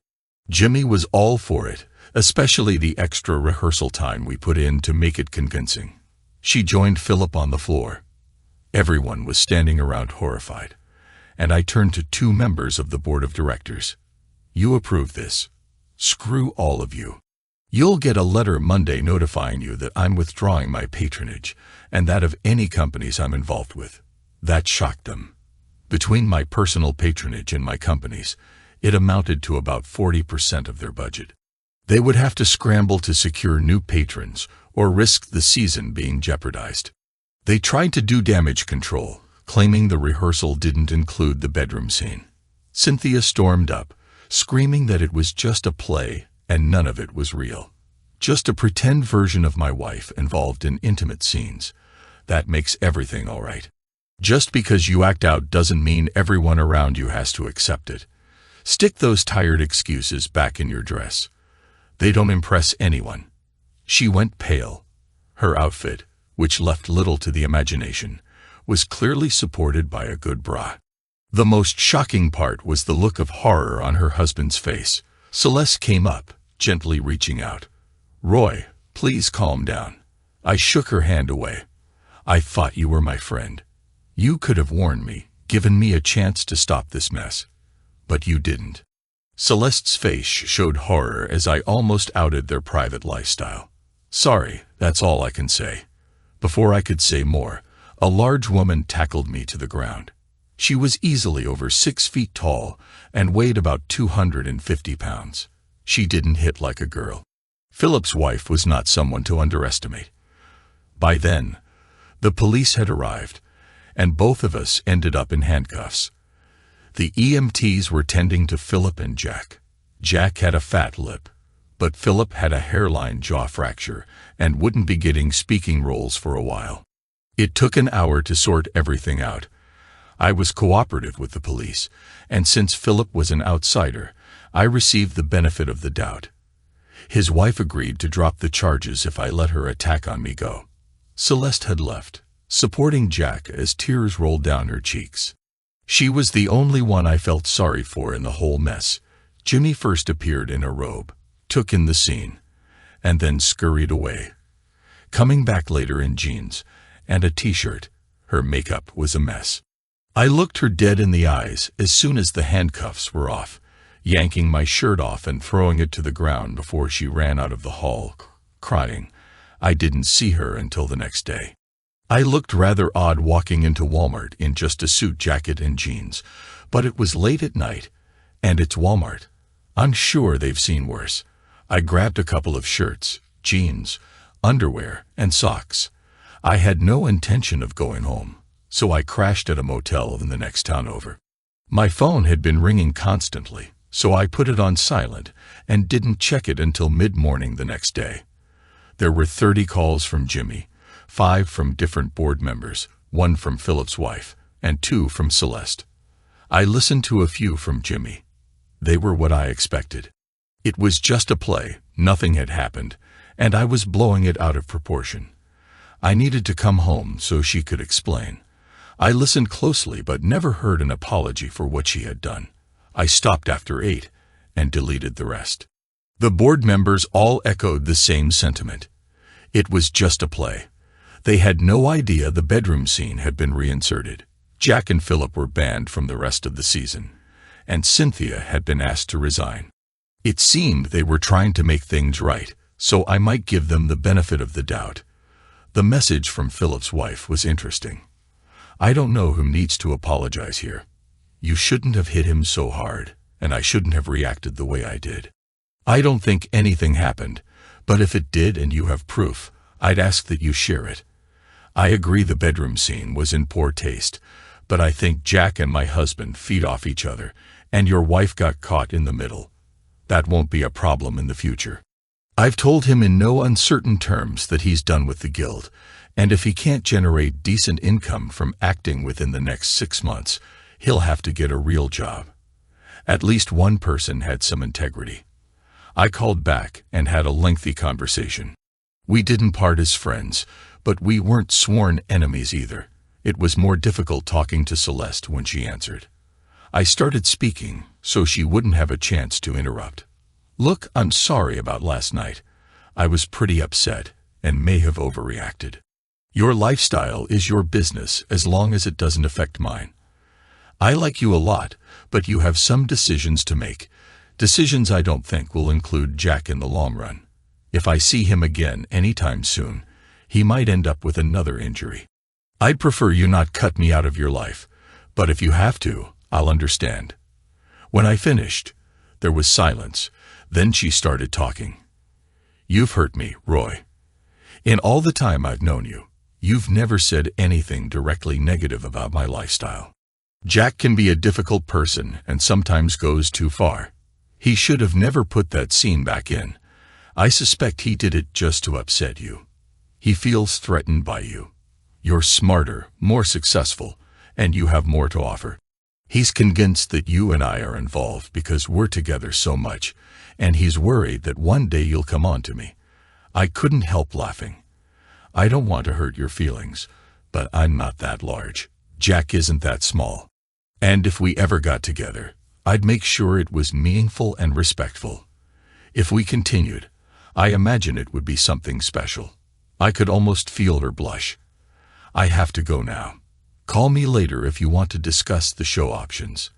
Speaker 1: Jimmy was all for it, especially the extra rehearsal time we put in to make it convincing. She joined Philip on the floor. Everyone was standing around horrified, and I turned to 2 members of the board of directors. "You approve this? Screw all of you. You'll get a letter Monday notifying you that I'm withdrawing my patronage and that of any companies I'm involved with." That shocked them. Between my personal patronage and my companies, it amounted to about 40% of their budget. They would have to scramble to secure new patrons or risk the season being jeopardized. They tried to do damage control, claiming the rehearsal didn't include the bedroom scene. Cynthia stormed up, screaming that it was just a play and none of it was real. Just a pretend version of my wife involved in intimate scenes. That makes everything all right. Just because you act out doesn't mean everyone around you has to accept it. Stick those tired excuses back in your dress. They don't impress anyone. She went pale. Her outfit, which left little to the imagination, was clearly supported by a good bra. The most shocking part was the look of horror on her husband's face. Celeste came up, gently reaching out. "Roy, please calm down." I shook her hand away. "I thought you were my friend. You could have warned me, given me a chance to stop this mess. But you didn't." Celeste's face showed horror as I almost outed their private lifestyle. "Sorry, that's all I can say. Before I could say more, a large woman tackled me to the ground. She was easily over 6 feet tall and weighed about 250 pounds. She didn't hit like a girl. Philip's wife was not someone to underestimate. By then, the police had arrived, and both of us ended up in handcuffs. The EMTs were tending to Philip and Jack. Jack had a fat lip, but Philip had a hairline jaw fracture and wouldn't be getting speaking roles for a while. It took an hour to sort everything out. I was cooperative with the police, and since Philip was an outsider, I received the benefit of the doubt. His wife agreed to drop the charges if I let her attack on me go. Celeste had left, supporting Jack as tears rolled down her cheeks. She was the only one I felt sorry for in the whole mess. Jimmy first appeared in a robe, took in the scene, and then scurried away. Coming back later in jeans and a t-shirt, her makeup was a mess. I looked her dead in the eyes as soon as the handcuffs were off, yanking my shirt off and throwing it to the ground before she ran out of the hall, crying. I didn't see her until the next day. I looked rather odd walking into Walmart in just a suit jacket and jeans, but it was late at night, and it's Walmart. I'm sure they've seen worse. I grabbed a couple of shirts, jeans, underwear, and socks. I had no intention of going home, so I crashed at a motel in the next town over. My phone had been ringing constantly, so I put it on silent and didn't check it until mid-morning the next day. There were 30 calls from Jimmy, 5 from different board members, 1 from Philip's wife, and 2 from Celeste. I listened to a few from Jimmy. They were what I expected. It was just a play, nothing had happened, and I was blowing it out of proportion. I needed to come home so she could explain. I listened closely but never heard an apology for what she had done. I stopped after 8 and deleted the rest. The board members all echoed the same sentiment. It was just a play. They had no idea the bedroom scene had been reinserted. Jack and Philip were banned from the rest of the season, and Cynthia had been asked to resign. It seemed they were trying to make things right, so I might give them the benefit of the doubt. The message from Philip's wife was interesting. I don't know who needs to apologize here. You shouldn't have hit him so hard, and I shouldn't have reacted the way I did. I don't think anything happened, but if it did and you have proof, I'd ask that you share it. I agree the bedroom scene was in poor taste, but I think Jack and my husband feed off each other, and your wife got caught in the middle. That won't be a problem in the future. I've told him in no uncertain terms that he's done with the guild, and if he can't generate decent income from acting within the next 6 months, he'll have to get a real job. At least one person had some integrity. I called back and had a lengthy conversation. We didn't part as friends, but we weren't sworn enemies either. It was more difficult talking to Celeste when she answered. I started speaking so she wouldn't have a chance to interrupt. Look, I'm sorry about last night. I was pretty upset and may have overreacted. Your lifestyle is your business as long as it doesn't affect mine. I like you a lot, but you have some decisions to make. Decisions I don't think will include Jack in the long run. If I see him again anytime soon, he might end up with another injury. I'd prefer you not cut me out of your life, but if you have to, I'll understand. When I finished, there was silence. Then she started talking. You've hurt me, Roy. In all the time I've known you, you've never said anything directly negative about my lifestyle. Jack can be a difficult person and sometimes goes too far. He should have never put that scene back in. I suspect he did it just to upset you. He feels threatened by you. You're smarter, more successful, and you have more to offer. He's convinced that you and I are involved because we're together so much, and he's worried that one day you'll come on to me. I couldn't help laughing. I don't want to hurt your feelings, but I'm not that large. Jack isn't that small. And if we ever got together, I'd make sure it was meaningful and respectful. If we continued, I imagine it would be something special. I could almost feel her blush. I have to go now. Call me later if you want to discuss the show options.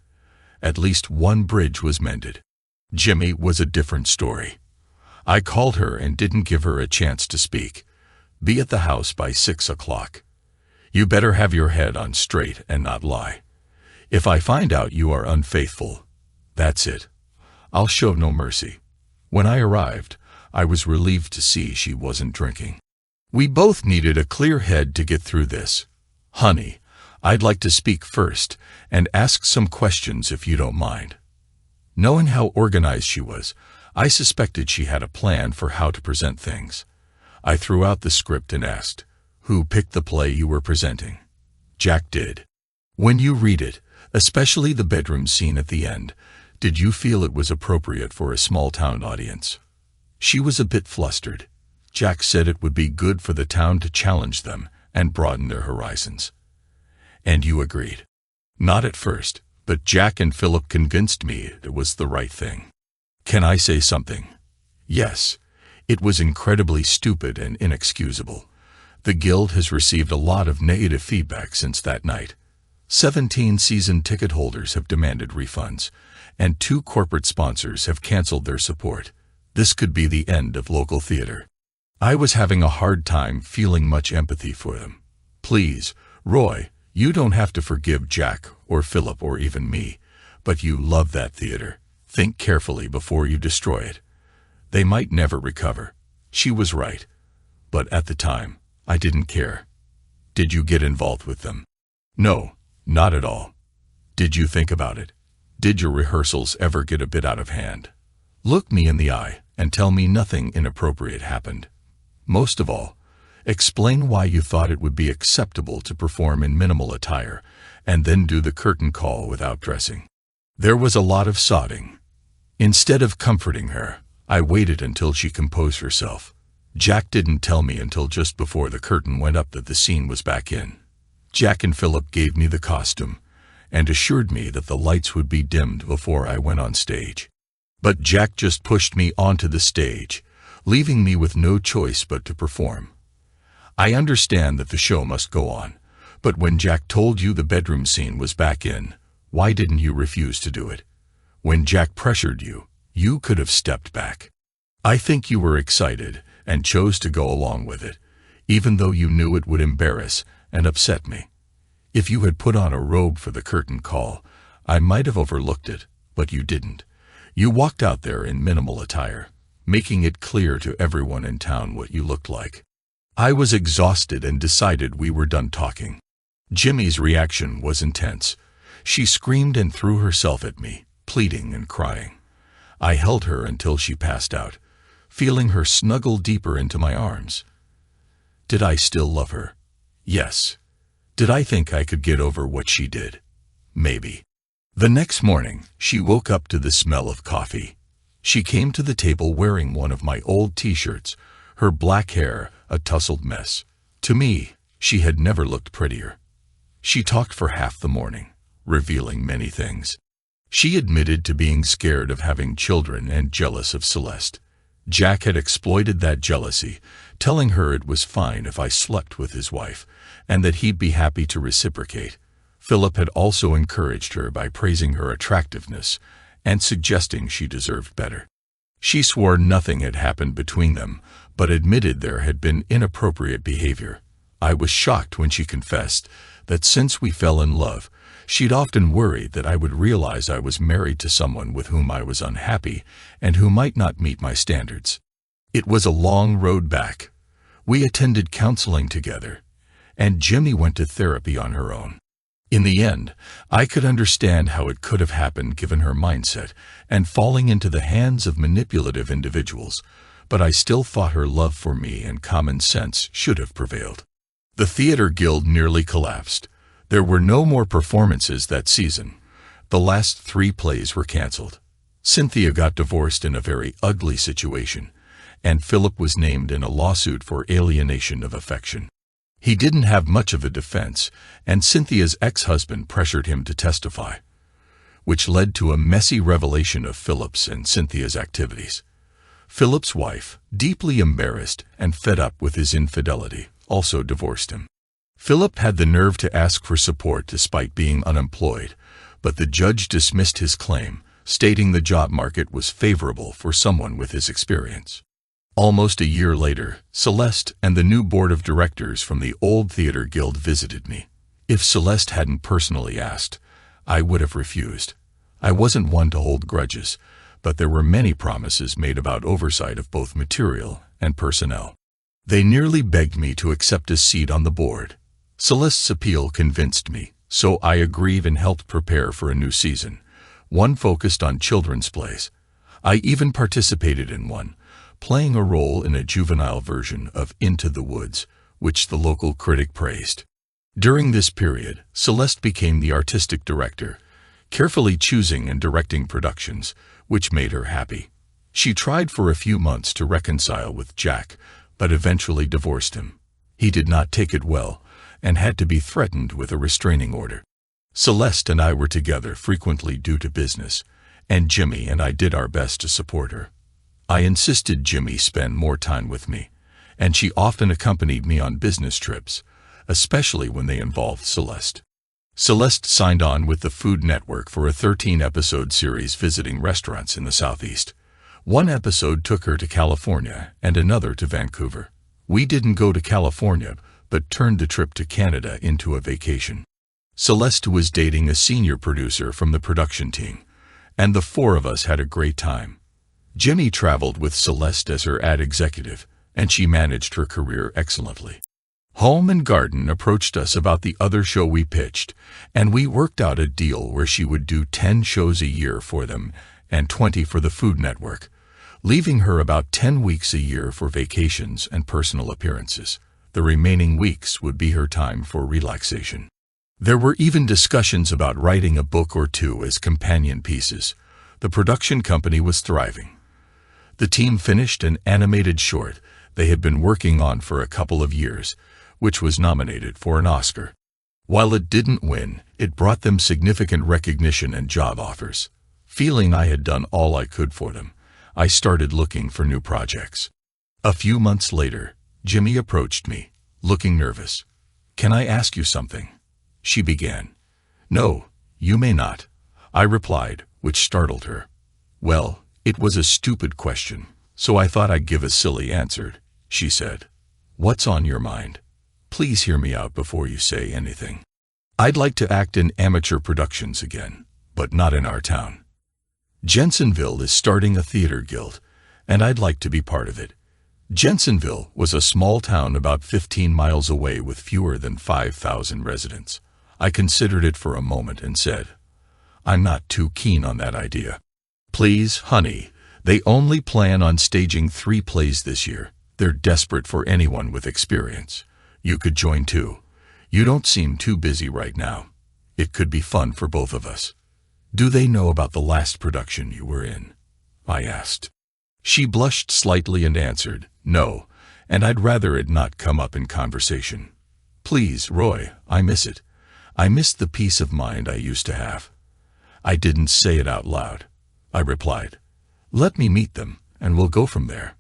Speaker 1: At least one bridge was mended. Jimmy was a different story. I called her and didn't give her a chance to speak. Be at the house by 6 o'clock. You better have your head on straight and not lie. If I find out you are unfaithful, that's it. I'll show no mercy." When I arrived, I was relieved to see she wasn't drinking. We both needed a clear head to get through this. "Honey, I'd like to speak first and ask some questions if you don't mind." Knowing how organized she was, I suspected she had a plan for how to present things. I threw out the script and asked, "Who picked the play you were presenting?" "Jack did." "When you read it, especially the bedroom scene at the end, did you feel it was appropriate for a small-town audience?" She was a bit flustered. Jack said it would be good for the town to challenge them and broaden their horizons. "And you agreed?" "Not at first, but Jack and Philip convinced me it was the right thing." "Can I say something?" "Yes. It was incredibly stupid and inexcusable. The Guild has received a lot of negative feedback since that night. 17 season ticket holders have demanded refunds, and 2 corporate sponsors have canceled their support. This could be the end of local theater." I was having a hard time feeling much empathy for them. "Please, Roy, you don't have to forgive Jack or Philip or even me, but you love that theater. Think carefully before you destroy it. They might never recover." She was right. But at the time, I didn't care. "Did you get involved with them?" "No, not at all." "Did you think about it? Did your rehearsals ever get a bit out of hand? Look me in the eye and tell me nothing inappropriate happened. Most of all, explain why you thought it would be acceptable to perform in minimal attire and then do the curtain call without dressing." There was a lot of sobbing. Instead of comforting her, I waited until she composed herself. Jack didn't tell me until just before the curtain went up that the scene was back in. Jack and Philip gave me the costume and assured me that the lights would be dimmed before I went on stage. But Jack just pushed me onto the stage, leaving me with no choice but to perform. I understand that the show must go on, but when Jack told you the bedroom scene was back in, why didn't you refuse to do it? When Jack pressured you, you could have stepped back. I think you were excited and chose to go along with it, even though you knew it would embarrass and upset me. If you had put on a robe for the curtain call, I might have overlooked it, but you didn't. You walked out there in minimal attire, making it clear to everyone in town what you looked like. I was exhausted and decided we were done talking. Jimmy's reaction was intense. She screamed and threw herself at me, pleading and crying. I held her until she passed out, feeling her snuggle deeper into my arms. Did I still love her? Yes. Did I think I could get over what she did? Maybe. The next morning, she woke up to the smell of coffee. She came to the table wearing one of my old t-shirts, her black hair a tousled mess. To me, she had never looked prettier. She talked for half the morning, revealing many things. She admitted to being scared of having children and jealous of Celeste. Jack had exploited that jealousy, telling her it was fine if I slept with his wife, and that he'd be happy to reciprocate. Philip had also encouraged her by praising her attractiveness and suggesting she deserved better. She swore nothing had happened between them, but admitted there had been inappropriate behavior. I was shocked when she confessed that since we fell in love, she'd often worried that I would realize I was married to someone with whom I was unhappy and who might not meet my standards. It was a long road back. We attended counseling together, and Jimmy went to therapy on her own. In the end, I could understand how it could have happened given her mindset and falling into the hands of manipulative individuals, but I still thought her love for me and common sense should have prevailed. The theater guild nearly collapsed. There were no more performances that season. The last 3 plays were canceled. Cynthia got divorced in a very ugly situation, and Philip was named in a lawsuit for alienation of affection. He didn't have much of a defense, and Cynthia's ex-husband pressured him to testify, which led to a messy revelation of Philip's and Cynthia's activities. Philip's wife, deeply embarrassed and fed up with his infidelity, also divorced him. Philip had the nerve to ask for support despite being unemployed, but the judge dismissed his claim, stating the job market was favorable for someone with his experience. Almost a year later, Celeste and the new board of directors from the old theater guild visited me. If Celeste hadn't personally asked, I would have refused. I wasn't one to hold grudges, but there were many promises made about oversight of both material and personnel. They nearly begged me to accept a seat on the board. Celeste's appeal convinced me, so I agreed and helped prepare for a new season, one focused on children's plays. I even participated in one, playing a role in a juvenile version of Into the Woods, which the local critic praised. During this period, Celeste became the artistic director, carefully choosing and directing productions, which made her happy. She tried for a few months to reconcile with Jack, but eventually divorced him. He did not take it well, and had to be threatened with a restraining order. Celeste and I were together frequently due to business, and Jimmy and I did our best to support her. I insisted Jimmy spend more time with me, and she often accompanied me on business trips, especially when they involved Celeste. Celeste signed on with the Food Network for a 13-episode series visiting restaurants in the Southeast. One episode took her to California and another to Vancouver. We didn't go to California, but turned the trip to Canada into a vacation. Celeste was dating a senior producer from the production team, and the four of us had a great time. Jimmy traveled with Celeste as her ad executive, and she managed her career excellently. Home and Garden approached us about the other show we pitched, and we worked out a deal where she would do 10 shows a year for them and 20 for the Food Network, leaving her about 10 weeks a year for vacations and personal appearances. The remaining weeks would be her time for relaxation. There were even discussions about writing a book or two as companion pieces. The production company was thriving. The team finished an animated short they had been working on for a couple of years, which was nominated for an Oscar. While it didn't win, it brought them significant recognition and job offers. Feeling I had done all I could for them, I started looking for new projects. A few months later, Jimmy approached me, looking nervous. "Can I ask you something?" she began. "No, you may not," I replied, which startled her. "Well, it was a stupid question, so I thought I'd give a silly answer," she said. "What's on your mind? Please hear me out before you say anything." "I'd like to act in amateur productions again, but not in our town. Jensenville is starting a theater guild, and I'd like to be part of it." Jensenville was a small town about 15 miles away with fewer than 5,000 residents. I considered it for a moment and said, "I'm not too keen on that idea." "Please, honey, they only plan on staging 3 plays this year. They're desperate for anyone with experience. You could join too. You don't seem too busy right now. It could be fun for both of us." "Do they know about the last production you were in?" I asked. She blushed slightly and answered, "No, and I'd rather it not come up in conversation." "Please, Roy, I miss it. I miss the peace of mind I used to have." I didn't say it out loud. I replied, "Let me meet them, and we'll go from there."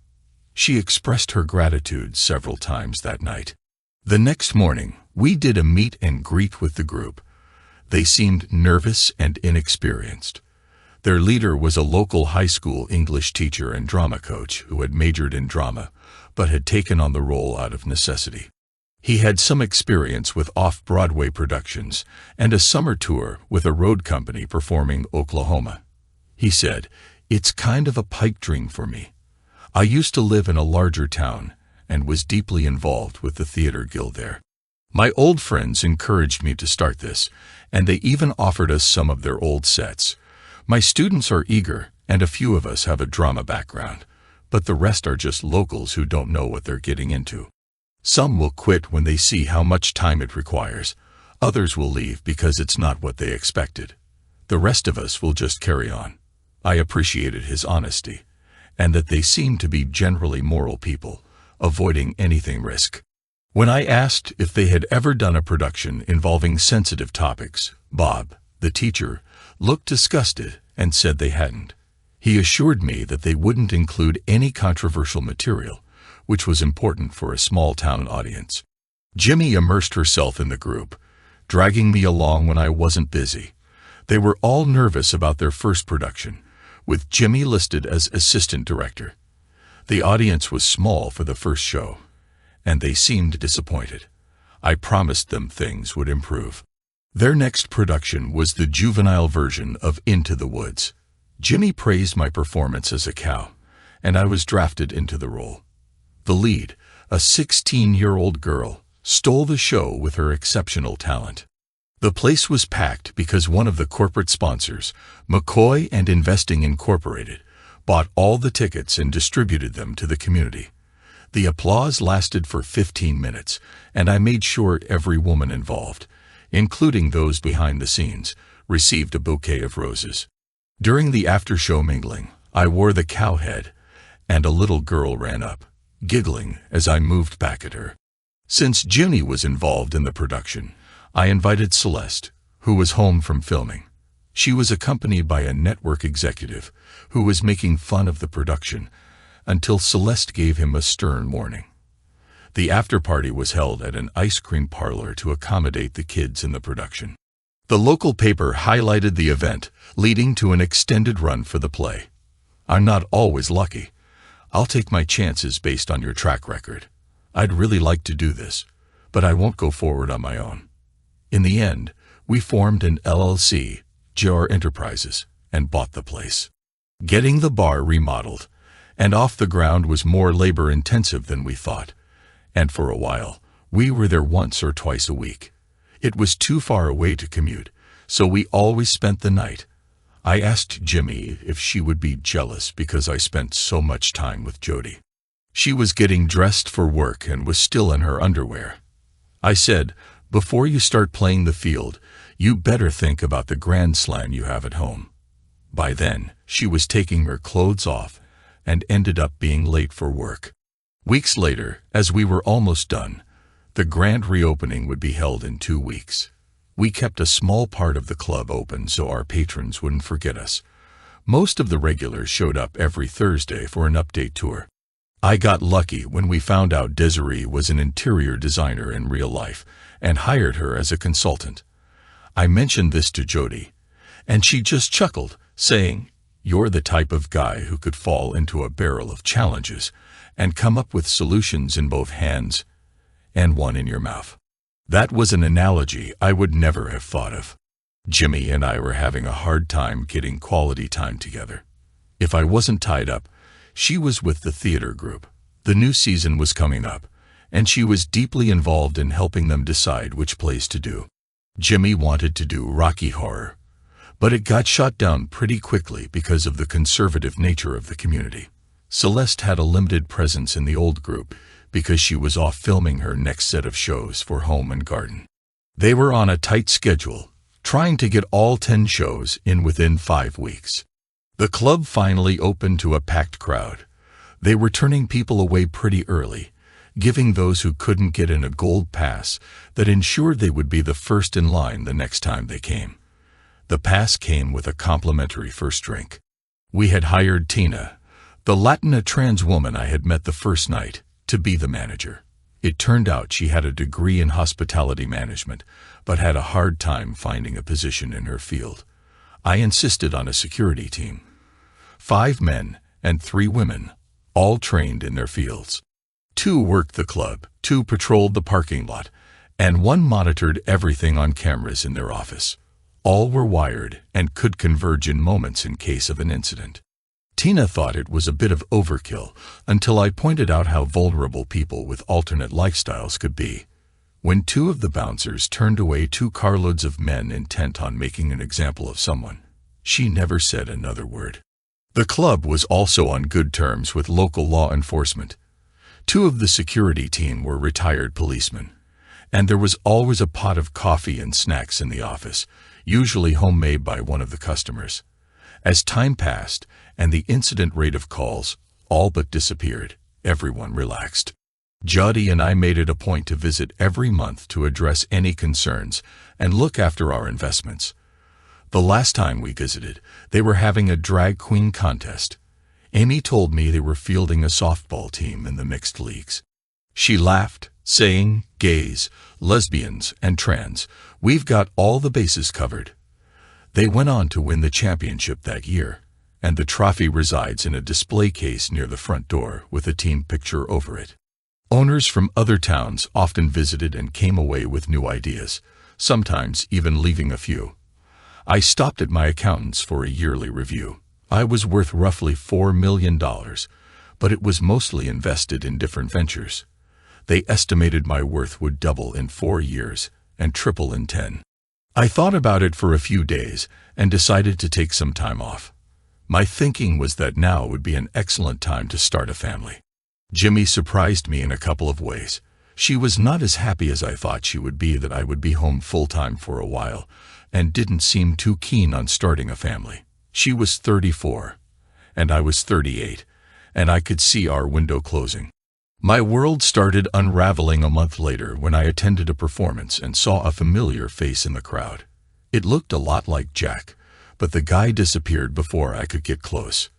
Speaker 1: She expressed her gratitude several times that night. The next morning, we did a meet and greet with the group. They seemed nervous and inexperienced. Their leader was a local high school English teacher and drama coach who had majored in drama, but had taken on the role out of necessity. He had some experience with off-Broadway productions and a summer tour with a road company performing Oklahoma. He said, "It's kind of a pipe dream for me. I used to live in a larger town and was deeply involved with the theater guild there. My old friends encouraged me to start this, and they even offered us some of their old sets. My students are eager, and a few of us have a drama background, but the rest are just locals who don't know what they're getting into. Some will quit when they see how much time it requires. Others will leave because it's not what they expected. The rest of us will just carry on." I appreciated his honesty, and that they seemed to be generally moral people, avoiding anything risk. When I asked if they had ever done a production involving sensitive topics, Bob, the teacher, looked disgusted and said they hadn't. He assured me that they wouldn't include any controversial material, which was important for a small-town audience. Jimmy immersed herself in the group, dragging me along when I wasn't busy. They were all nervous about their first production, with Jimmy listed as assistant director. The audience was small for the first show, and they seemed disappointed. I promised them things would improve. Their next production was the juvenile version of Into the Woods. Jimmy praised my performance as a cow, and I was drafted into the role. The lead, a 16-year-old girl, stole the show with her exceptional talent. The place was packed because one of the corporate sponsors, McCoy and Investing Incorporated, bought all the tickets and distributed them to the community. The applause lasted for 15 minutes, and I made sure every woman involved, including those behind the scenes, received a bouquet of roses. During the after-show mingling, I wore the cow head, and a little girl ran up, giggling as I moved back at her. Since Jimmy was involved in the production, I invited Celeste, who was home from filming. She was accompanied by a network executive who was making fun of the production until Celeste gave him a stern warning. The after-party was held at an ice cream parlor to accommodate the kids in the production. The local paper highlighted the event, leading to an extended run for the play. I'm not always lucky. I'll take my chances based on your track record. I'd really like to do this, but I won't go forward on my own. In the end, we formed an LLC, JR Enterprises, and bought the place. Getting the bar remodeled and off the ground was more labor-intensive than we thought, and for a while, we were there once or twice a week. It was too far away to commute, so we always spent the night. I asked Jimmy if she would be jealous because I spent so much time with Jody. She was getting dressed for work and was still in her underwear. I said, "Before you start playing the field, you better think about the grand slam you have at home." By then, she was taking her clothes off and ended up being late for work. Weeks later, as we were almost done, the grand reopening would be held in 2 weeks. We kept a small part of the club open so our patrons wouldn't forget us. Most of the regulars showed up every Thursday for an update tour. I got lucky when we found out Desiree was an interior designer in real life and hired her as a consultant. I mentioned this to Jody, and she just chuckled, saying, "You're the type of guy who could fall into a barrel of challenges and come up with solutions in both hands and one in your mouth." That was an analogy I would never have thought of. Jimmy and I were having a hard time getting quality time together. If I wasn't tied up, she was with the theater group. The new season was coming up, and she was deeply involved in helping them decide which plays to do. Jimmy wanted to do Rocky Horror, but it got shot down pretty quickly because of the conservative nature of the community. Celeste had a limited presence in the old group because she was off filming her next set of shows for Home and Garden. They were on a tight schedule, trying to get all 10 shows in within 5 weeks. The club finally opened to a packed crowd. They were turning people away pretty early, giving those who couldn't get in a gold pass that ensured they would be the first in line the next time they came. The pass came with a complimentary first drink. We had hired Tina, the Latina trans woman I had met the first night, to be the manager. It turned out she had a degree in hospitality management, but had a hard time finding a position in her field. I insisted on a security team. 5 men and 3 women, all trained in their fields. 2 worked the club, 2 patrolled the parking lot, and 1 monitored everything on cameras in their office. All were wired and could converge in moments in case of an incident. Tina thought it was a bit of overkill until I pointed out how vulnerable people with alternate lifestyles could be. When 2 of the bouncers turned away 2 carloads of men intent on making an example of someone, she never said another word. The club was also on good terms with local law enforcement. 2 of the security team were retired policemen, and there was always a pot of coffee and snacks in the office, usually homemade by one of the customers. As time passed and the incident rate of calls all but disappeared, everyone relaxed. Jody and I made it a point to visit every month to address any concerns and look after our investments. The last time we visited, they were having a drag queen contest. Amy told me they were fielding a softball team in the mixed leagues. She laughed, saying, "Gays, lesbians, and trans, we've got all the bases covered." They went on to win the championship that year, and the trophy resides in a display case near the front door with a team picture over it. Owners from other towns often visited and came away with new ideas, sometimes even leaving a few. I stopped at my accountant's for a yearly review. I was worth roughly $4 million, but it was mostly invested in different ventures. They estimated my worth would double in 4 years and triple in 10. I thought about it for a few days and decided to take some time off. My thinking was that now would be an excellent time to start a family. Jimmy surprised me in a couple of ways. She was not as happy as I thought she would be that I would be home full-time for a while, and didn't seem too keen on starting a family. She was 34, and I was 38, and I could see our window closing. My world started unraveling a month later when I attended a performance and saw a familiar face in the crowd. It looked a lot like Jack, but the guy disappeared before I could get close.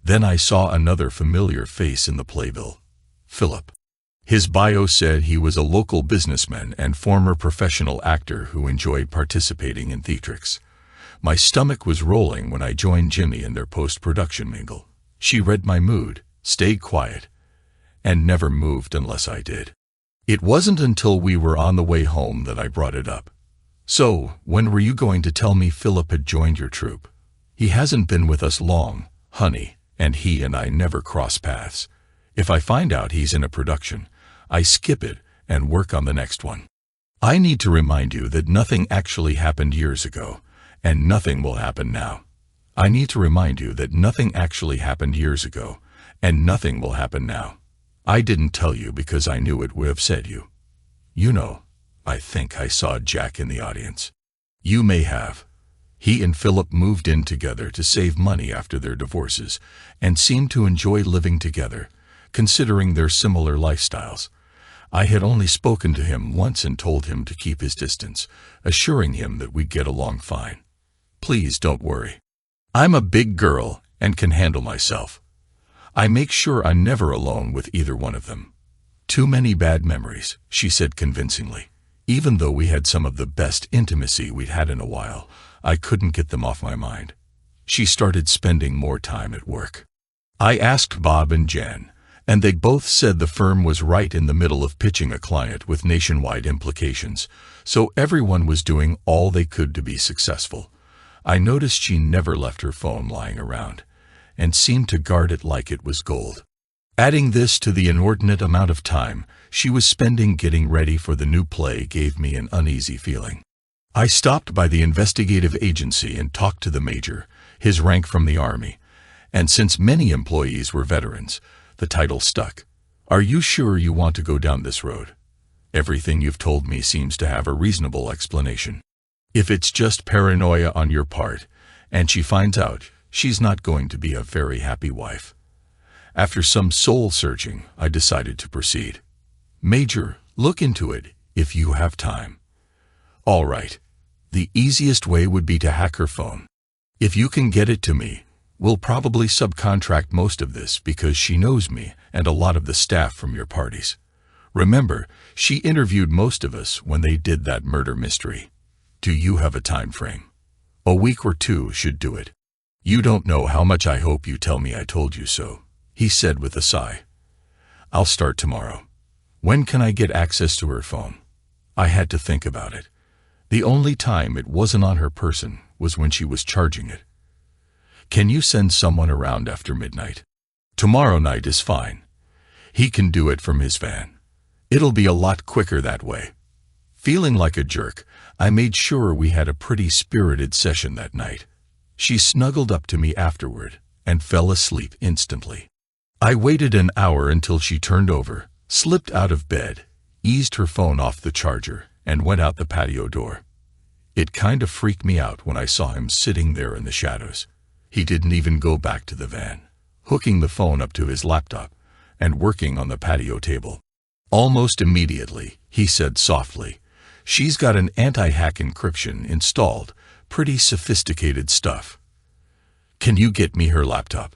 Speaker 1: Then I saw another familiar face in the playbill, Philip. His bio said he was a local businessman and former professional actor who enjoyed participating in theatrics. My stomach was rolling when I joined Jimmy in their post-production mingle. She read my mood, stayed quiet, and never moved unless I did. It wasn't until we were on the way home that I brought it up. "So, when were you going to tell me Philip had joined your troupe? He hasn't been with us long, honey, and he and I never cross paths. If I find out he's in a production, I skip it and work on the next one. I need to remind you that nothing actually happened years ago, and nothing will happen now. I need to remind you that nothing actually happened years ago, and nothing will happen now. I didn't tell you because I knew it would upset you. You know, I think I saw Jack in the audience. You may have. He and Philip moved in together to save money after their divorces, and seemed to enjoy living together, considering their similar lifestyles. I had only spoken to him once and told him to keep his distance, assuring him that we'd get along fine. Please don't worry. I'm a big girl and can handle myself. I make sure I'm never alone with either one of them. Too many bad memories," she said convincingly. Even though we had some of the best intimacy we'd had in a while, I couldn't get them off my mind. She started spending more time at work. I asked Bob and Jen, and they both said the firm was right in the middle of pitching a client with nationwide implications, so everyone was doing all they could to be successful. I noticed she never left her phone lying around, and seemed to guard it like it was gold. Adding this to the inordinate amount of time she was spending getting ready for the new play gave me an uneasy feeling. I stopped by the investigative agency and talked to the major, his rank from the Army, and since many employees were veterans, the title stuck. "Are you sure you want to go down this road? Everything you've told me seems to have a reasonable explanation. If it's just paranoia on your part, and she finds out, she's not going to be a very happy wife." After some soul-searching, I decided to proceed. "Major, look into it, if you have time." "All right. The easiest way would be to hack her phone. If you can get it to me, we'll probably subcontract most of this because she knows me and a lot of the staff from your parties. Remember, she interviewed most of us when they did that murder mystery. Do you have a time frame? A week or 2 should do it. You don't know how much I hope you tell me I told you so," he said with a sigh. "I'll start tomorrow. When can I get access to her phone?" I had to think about it. The only time it wasn't on her person was when she was charging it. "Can you send someone around after midnight?" "Tomorrow night is fine. He can do it from his van. It'll be a lot quicker that way." Feeling like a jerk, I made sure we had a pretty spirited session that night. She snuggled up to me afterward and fell asleep instantly. I waited an hour until she turned over, slipped out of bed, eased her phone off the charger, and went out the patio door. It kind of freaked me out when I saw him sitting there in the shadows. He didn't even go back to the van, hooking the phone up to his laptop and working on the patio table. Almost immediately, he said softly, "She's got an anti-hack encryption installed, pretty sophisticated stuff. Can you get me her laptop?"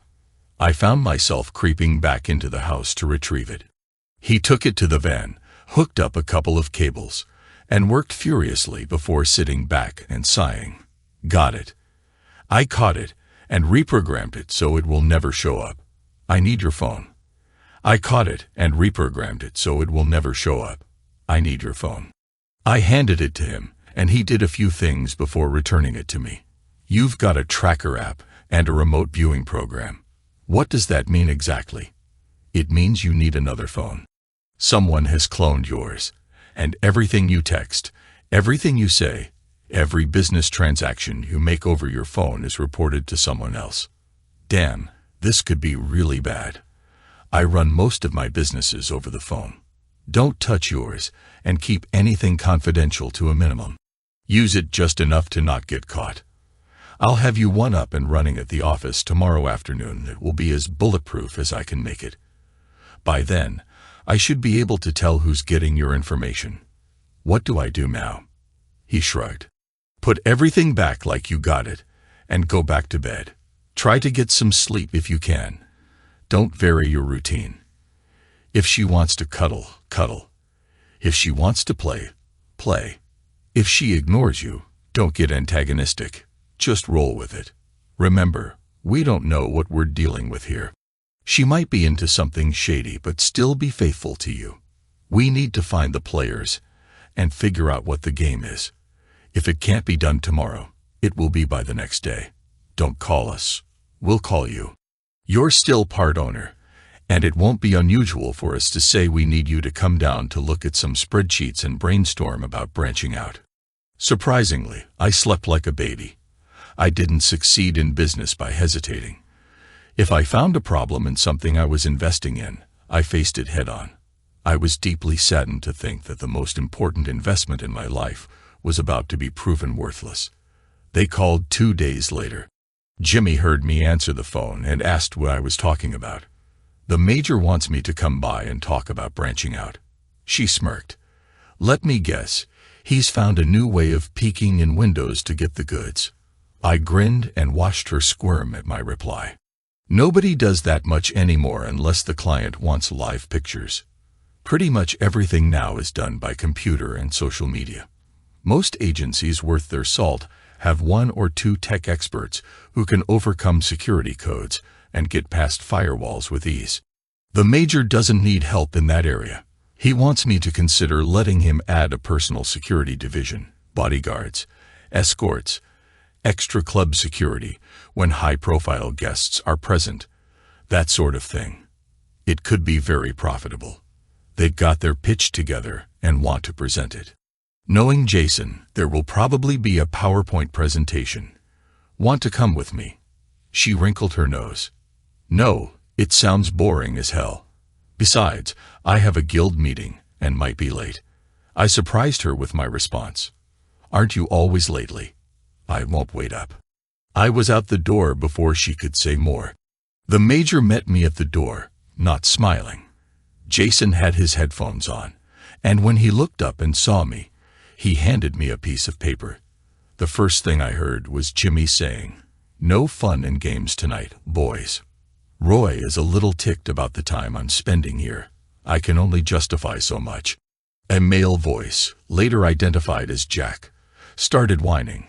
Speaker 1: I found myself creeping back into the house to retrieve it. He took it to the van, hooked up a couple of cables, and worked furiously before sitting back and sighing. "Got it." I caught it, and reprogrammed it so it will never show up. I need your phone. I caught it and reprogrammed it so it will never show up. I need your phone. I handed it to him, and he did a few things before returning it to me. You've got a tracker app and a remote viewing program. What does that mean exactly? It means you need another phone. Someone has cloned yours, and everything you text, everything you say, every business transaction you make over your phone is reported to someone else. Damn, this could be really bad. I run most of my businesses over the phone. Don't touch yours, and keep anything confidential to a minimum. Use it just enough to not get caught. I'll have you one up and running at the office tomorrow afternoon that will be as bulletproof as I can make it. By then, I should be able to tell who's getting your information. What do I do now? He shrugged. Put everything back like you got it, and go back to bed. Try to get some sleep if you can. Don't vary your routine. If she wants to cuddle, cuddle. If she wants to play, play. If she ignores you, don't get antagonistic. Just roll with it. Remember, we don't know what we're dealing with here. She might be into something shady but still be faithful to you. We need to find the players and figure out what the game is. If it can't be done tomorrow, it will be by the next day. Don't call us. We'll call you. You're still part owner, and it won't be unusual for us to say we need you to come down to look at some spreadsheets and brainstorm about branching out. Surprisingly, I slept like a baby. I didn't succeed in business by hesitating. If I found a problem in something I was investing in, I faced it head-on. I was deeply saddened to think that the most important investment in my life was about to be proven worthless. They called 2 days later. Jimmy heard me answer the phone and asked what I was talking about. The major wants me to come by and talk about branching out. She smirked. Let me guess, he's found a new way of peeking in windows to get the goods. I grinned and watched her squirm at my reply. Nobody does that much anymore unless the client wants live pictures. Pretty much everything now is done by computer and social media. Most agencies worth their salt have 1 or 2 tech experts who can overcome security codes and get past firewalls with ease. The major doesn't need help in that area. He wants me to consider letting him add a personal security division, bodyguards, escorts, extra club security when high-profile guests are present, that sort of thing. It could be very profitable. They've got their pitch together and want to present it. Knowing Jason, there will probably be a PowerPoint presentation. Want to come with me? She wrinkled her nose. No, it sounds boring as hell. Besides, I have a guild meeting and might be late. I surprised her with my response. Aren't you always lately? I won't wait up. I was out the door before she could say more. The major met me at the door, not smiling. Jason had his headphones on, and when he looked up and saw me, he handed me a piece of paper. The first thing I heard was Jimmy saying, "No fun and games tonight, boys. Roy is a little ticked about the time I'm spending here. I can only justify so much." A male voice, later identified as Jack, started whining.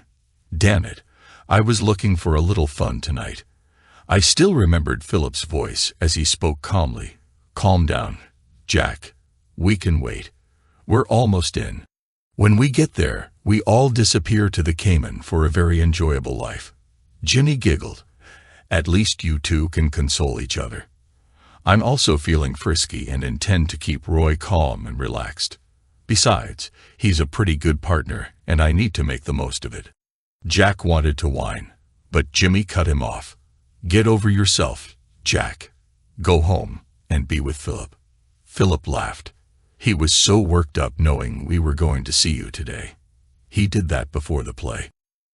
Speaker 1: Damn it, I was looking for a little fun tonight. I still remembered Philip's voice as he spoke calmly. Calm down, Jack. We can wait. We're almost in. When we get there, we all disappear to the Cayman for a very enjoyable life. Jimmy giggled. At least you two can console each other. I'm also feeling frisky and intend to keep Roy calm and relaxed. Besides, he's a pretty good partner, and I need to make the most of it. Jack wanted to whine, but Jimmy cut him off. Get over yourself, Jack. Go home and be with Philip. Philip laughed. He was so worked up knowing we were going to see you today. He did that before the play.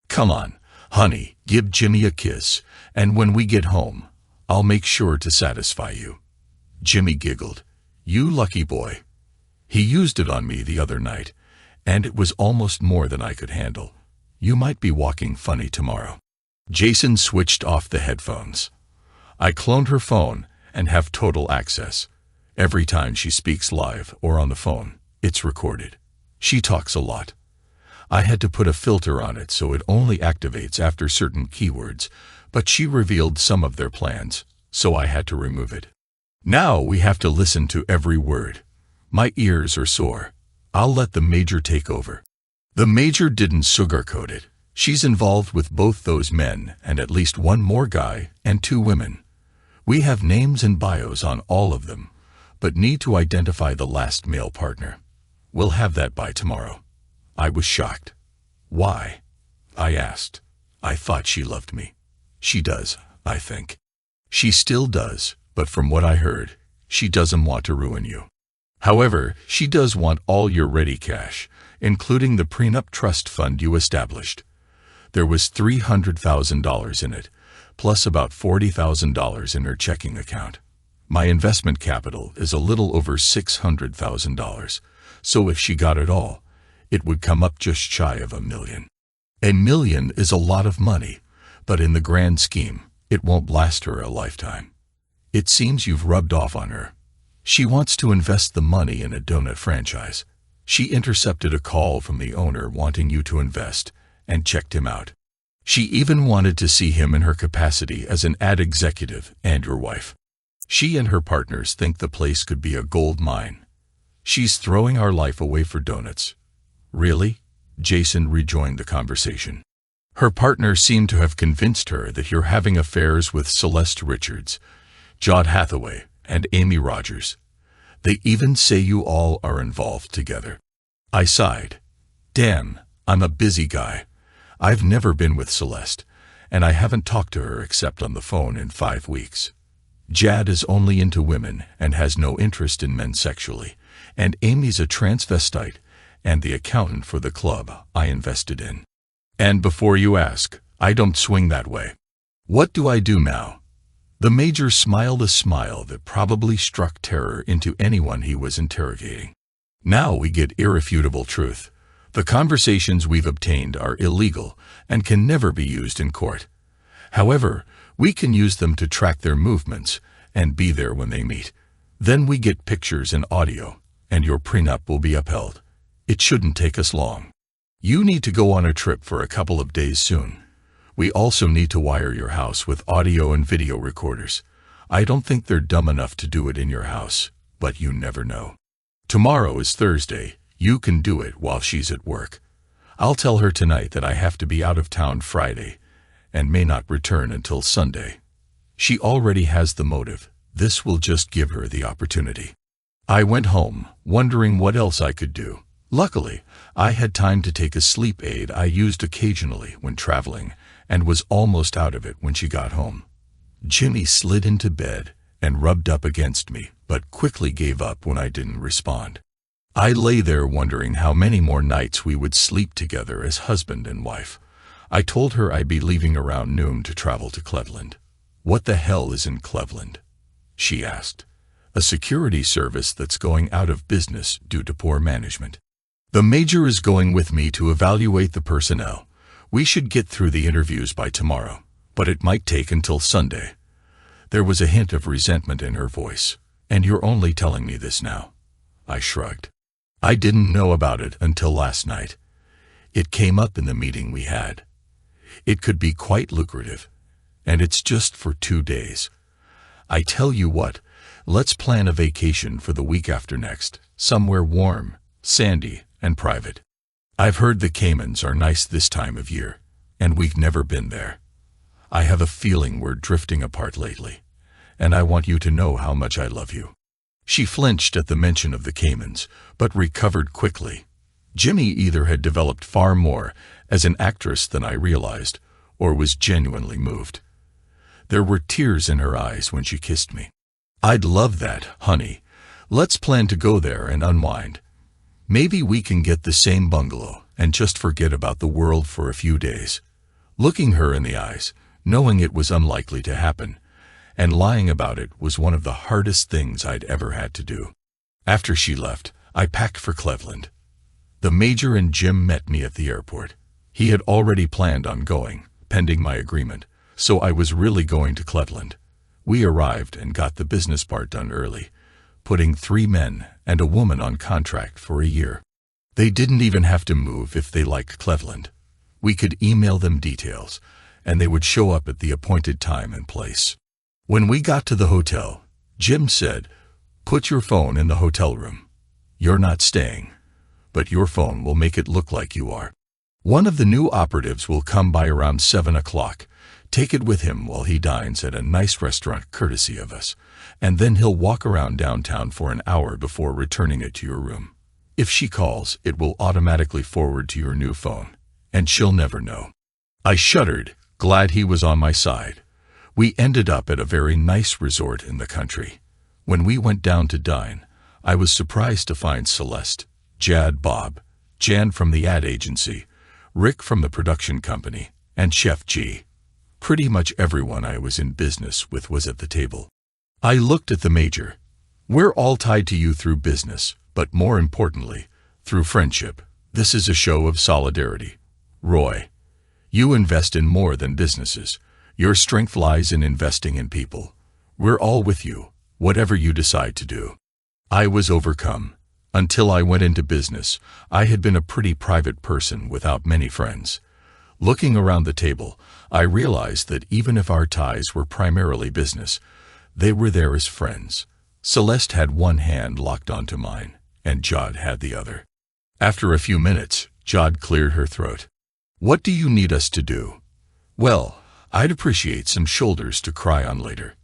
Speaker 1: Come on, honey, give Jimmy a kiss, and when we get home, I'll make sure to satisfy you. Jimmy giggled. You lucky boy. He used it on me the other night, and it was almost more than I could handle. You might be walking funny tomorrow. Jason switched off the headphones. I cloned her phone and have total access. Every time she speaks live or on the phone, it's recorded. She talks a lot. I had to put a filter on it so it only activates after certain keywords, But she revealed some of their plans, so I had to remove it. Now we have to listen to every word. My ears are sore. I'll let the Major take over. The Major didn't sugarcoat it. She's involved with both those men and at least one more guy and 2 women. We have names and bios on all of them, but need to identify the last male partner. We'll have that by tomorrow. I was shocked. Why? I asked. I thought she loved me. She does, I think. She still does, but from what I heard, she doesn't want to ruin you. However, she does want all your ready cash, including the prenup trust fund you established. There was $300,000 in it, plus about $40,000 in her checking account. My investment capital is a little over $600,000, so if she got it all, it would come up just shy of $1 million. $1 million is a lot of money, but in the grand scheme, it won't last her a lifetime. It seems you've rubbed off on her. She wants to invest the money in a donut franchise. She intercepted a call from the owner wanting you to invest and checked him out. She even wanted to see him in her capacity as an ad executive and your wife. She and her partners think the place could be a gold mine. She's throwing our life away for donuts. Really? Jason rejoined the conversation. Her partner seemed to have convinced her that you're having affairs with Celeste Richards, Jod Hathaway, and Amy Rogers. They even say you all are involved together. I sighed. Damn, I'm a busy guy. I've never been with Celeste, and I haven't talked to her except on the phone in 5 weeks. Jad is only into women and has no interest in men sexually, and Amy's a transvestite and the accountant for the club I invested in. And before you ask, I don't swing that way. What do I do now? The Major smiled a smile that probably struck terror into anyone he was interrogating. Now we get irrefutable truth. The conversations we've obtained are illegal and can never be used in court. However, we can use them to track their movements and be there when they meet. Then we get pictures and audio, and your prenup will be upheld. It shouldn't take us long. You need to go on a trip for a couple of days soon. We also need to wire your house with audio and video recorders. I don't think they're dumb enough to do it in your house, but you never know. Tomorrow is Thursday. You can do it while she's at work. I'll tell her tonight that I have to be out of town Friday and may not return until Sunday. She already has the motive. This will just give her the opportunity. I went home, wondering what else I could do. Luckily, I had time to take a sleep aid I used occasionally when traveling and was almost out of it when she got home. Jimmy slid into bed and rubbed up against me, but quickly gave up when I didn't respond. I lay there wondering how many more nights we would sleep together as husband and wife. I told her I'd be leaving around noon to travel to Cleveland. What the hell is in Cleveland? She asked. A security service that's going out of business due to poor management. The Major is going with me to evaluate the personnel. We should get through the interviews by tomorrow, but it might take until Sunday. There was a hint of resentment in her voice. And you're only telling me this now? I shrugged. I didn't know about it until last night. It came up in the meeting we had. It could be quite lucrative, and it's just for 2 days. I tell you what, let's plan a vacation for the week after next, somewhere warm, sandy, and private. I've heard the Caymans are nice this time of year, and we've never been there. I have a feeling we're drifting apart lately, and I want you to know how much I love you. She flinched at the mention of the Caymans, but recovered quickly. Jimmy either had developed far more as an actress than I realized, or was genuinely moved. There were tears in her eyes when she kissed me. I'd love that, honey. Let's plan to go there and unwind. Maybe we can get the same bungalow and just forget about the world for a few days. Looking her in the eyes, knowing it was unlikely to happen, and lying about it was one of the hardest things I'd ever had to do. After she left, I packed for Cleveland. The Major and Jim met me at the airport. He had already planned on going, pending my agreement, so I was really going to Cleveland. We arrived and got the business part done early, putting 3 men and a woman on contract for a year. They didn't even have to move if they liked Cleveland. We could email them details, and they would show up at the appointed time and place. When we got to the hotel, Jim said, "Put your phone in the hotel room. You're not staying, but your phone will make it look like you are. One of the new operatives will come by around 7 o'clock. Take it with him while he dines at a nice restaurant courtesy of us, and then he'll walk around downtown for an hour before returning it to your room. If she calls, it will automatically forward to your new phone, and she'll never know." I shuddered, glad he was on my side. We ended up at a very nice resort in the country. When we went down to dine, I was surprised to find Celeste, Jad, Bob, Jan from the ad agency, Rick from the production company, and Chef G. Pretty much everyone I was in business with was at the table. I looked at the major. "We're all tied to you through business, but more importantly, through friendship. This is a show of solidarity. Roy, you invest in more than businesses. Your strength lies in investing in people. We're all with you, whatever you decide to do." I was overcome. Until I went into business, I had been a pretty private person without many friends. Looking around the table, I realized that even if our ties were primarily business, they were there as friends. Celeste had one hand locked onto mine, and Jod had the other. After a few minutes, Jod cleared her throat. "What do you need us to do?" "Well, I'd appreciate some shoulders to cry on later.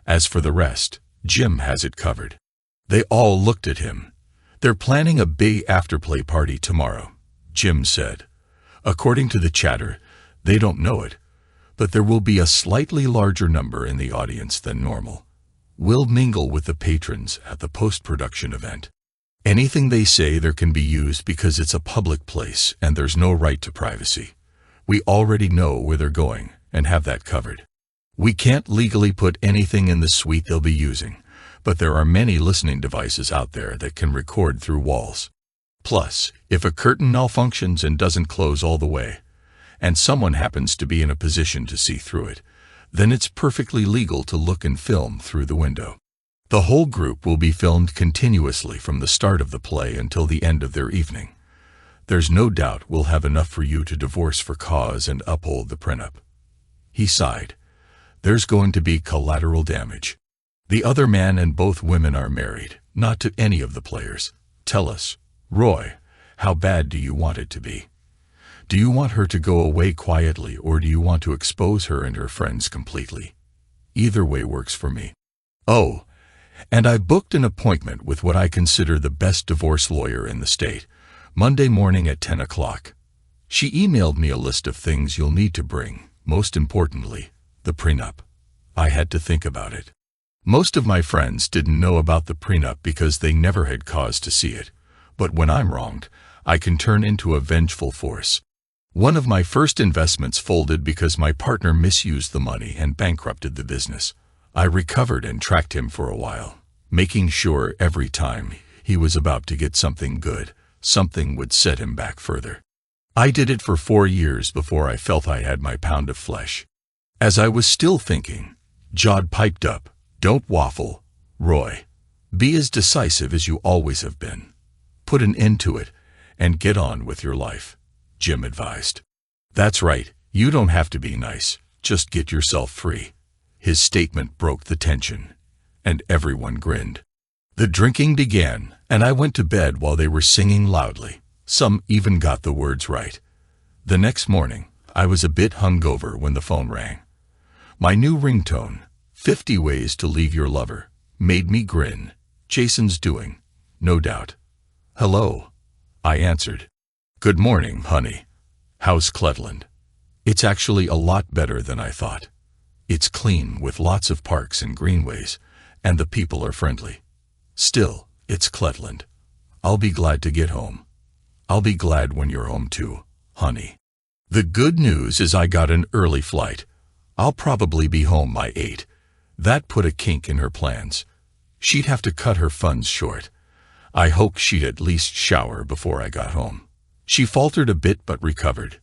Speaker 1: As for the rest, Jim has it covered." They all looked at him. "They're planning a big afterplay party tomorrow," Jim said. "According to the chatter, they don't know it, but there will be a slightly larger number in the audience than normal. We'll mingle with the patrons at the post-production event. Anything they say there can be used because it's a public place and there's no right to privacy. We already know where they're going and have that covered. We can't legally put anything in the suite they'll be using, but there are many listening devices out there that can record through walls. Plus, if a curtain malfunctions and doesn't close all the way, and someone happens to be in a position to see through it, then it's perfectly legal to look and film through the window. The whole group will be filmed continuously from the start of the play until the end of their evening. There's no doubt we'll have enough for you to divorce for cause and uphold the prenup." He sighed. "There's going to be collateral damage. The other man and both women are married, not to any of the players. Tell us, Roy, how bad do you want it to be? Do you want her to go away quietly, or do you want to expose her and her friends completely? Either way works for me. Oh, and I've booked an appointment with what I consider the best divorce lawyer in the state, Monday morning at 10 o'clock. She emailed me a list of things you'll need to bring, most importantly, the prenup." I had to think about it. Most of my friends didn't know about the prenup because they never had cause to see it, but when I'm wronged, I can turn into a vengeful force. One of my first investments folded because my partner misused the money and bankrupted the business. I recovered and tracked him for a while, making sure every time he was about to get something good, something would set him back further. I did it for 4 years before I felt I had my pound of flesh. As I was still thinking, Jod piped up, "Don't waffle, Roy. Be as decisive as you always have been. Put an end to it and get on with your life," Jim advised. "That's right, you don't have to be nice, just get yourself free." His statement broke the tension, and everyone grinned. The drinking began, and I went to bed while they were singing loudly. Some even got the words right. The next morning, I was a bit hungover when the phone rang. My new ringtone, 50 Ways to Leave Your Lover, made me grin. Jason's doing, no doubt. "Hello," I answered. "Good morning, honey. How's Cleveland?" "It's actually a lot better than I thought. It's clean with lots of parks and greenways, and the people are friendly. Still, it's Cleveland. I'll be glad to get home. I'll be glad when you're home too, honey. The good news is I got an early flight. I'll probably be home by 8. That put a kink in her plans. She'd have to cut her funds short. I hoped she'd at least shower before I got home. She faltered a bit but recovered.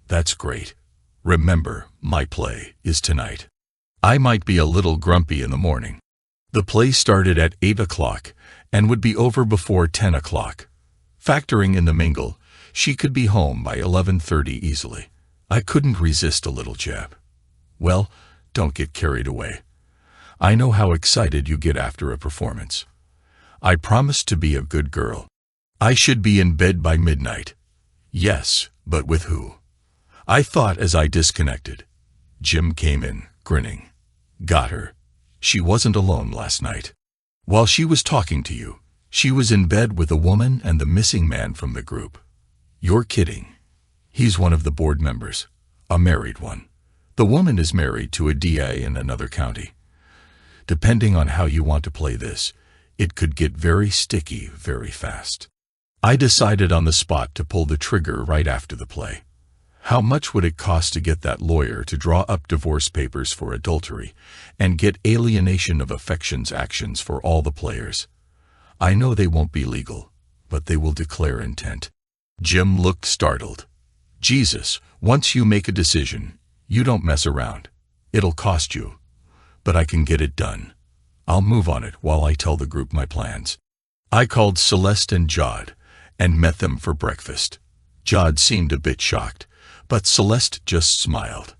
Speaker 1: That's great. Remember, my play is tonight. I might be a little grumpy in the morning. The play started at 8 o'clock and would be over before 10 o'clock. Factoring in the mingle, she could be home by 11:30 easily. I couldn't resist a little jab. Well, don't get carried away. I know how excited you get after a performance. I promised to be a good girl. I should be in bed by midnight. Yes, but with who? I thought as I disconnected. Jim came in, grinning. Got her. She wasn't alone last night. While she was talking to you, she was in bed with a woman and the missing man from the group. You're kidding. He's one of the board members, a married one. The woman is married to a DA in another county. Depending on how you want to play this, it could get very sticky very fast. I decided on the spot to pull the trigger right after the play. How much would it cost to get that lawyer to draw up divorce papers for adultery and get alienation of affections actions for all the players? I know they won't be legal, but they will declare intent. Jim looked startled. Jesus, once you make a decision, you don't mess around. It'll cost you. But I can get it done. I'll move on it while I tell the group my plans. I called Celeste and Jod and met them for breakfast. Jod seemed a bit shocked, but Celeste just smiled.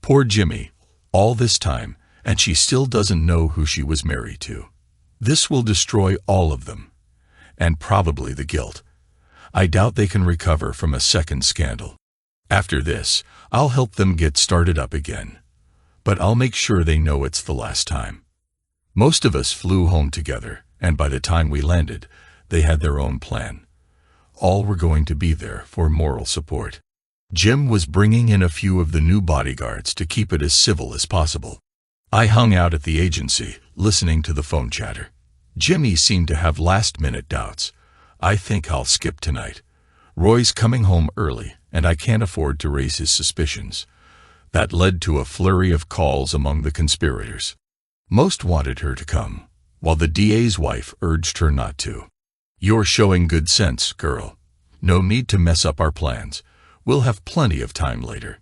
Speaker 1: Poor Jimmy, all this time, and she still doesn't know who she was married to. This will destroy all of them, and probably the guilt. I doubt they can recover from a second scandal. After this, I'll help them get started up again. But I'll make sure they know it's the last time. Most of us flew home together, and by the time we landed, they had their own plan. All were going to be there for moral support. Jim was bringing in a few of the new bodyguards to keep it as civil as possible. I hung out at the agency, listening to the phone chatter. Jimmy seemed to have last-minute doubts. I think I'll skip tonight. Roy's coming home early, and I can't afford to raise his suspicions. That led to a flurry of calls among the conspirators. Most wanted her to come, while the DA's wife urged her not to. You're showing good sense, girl. No need to mess up our plans. We'll have plenty of time later.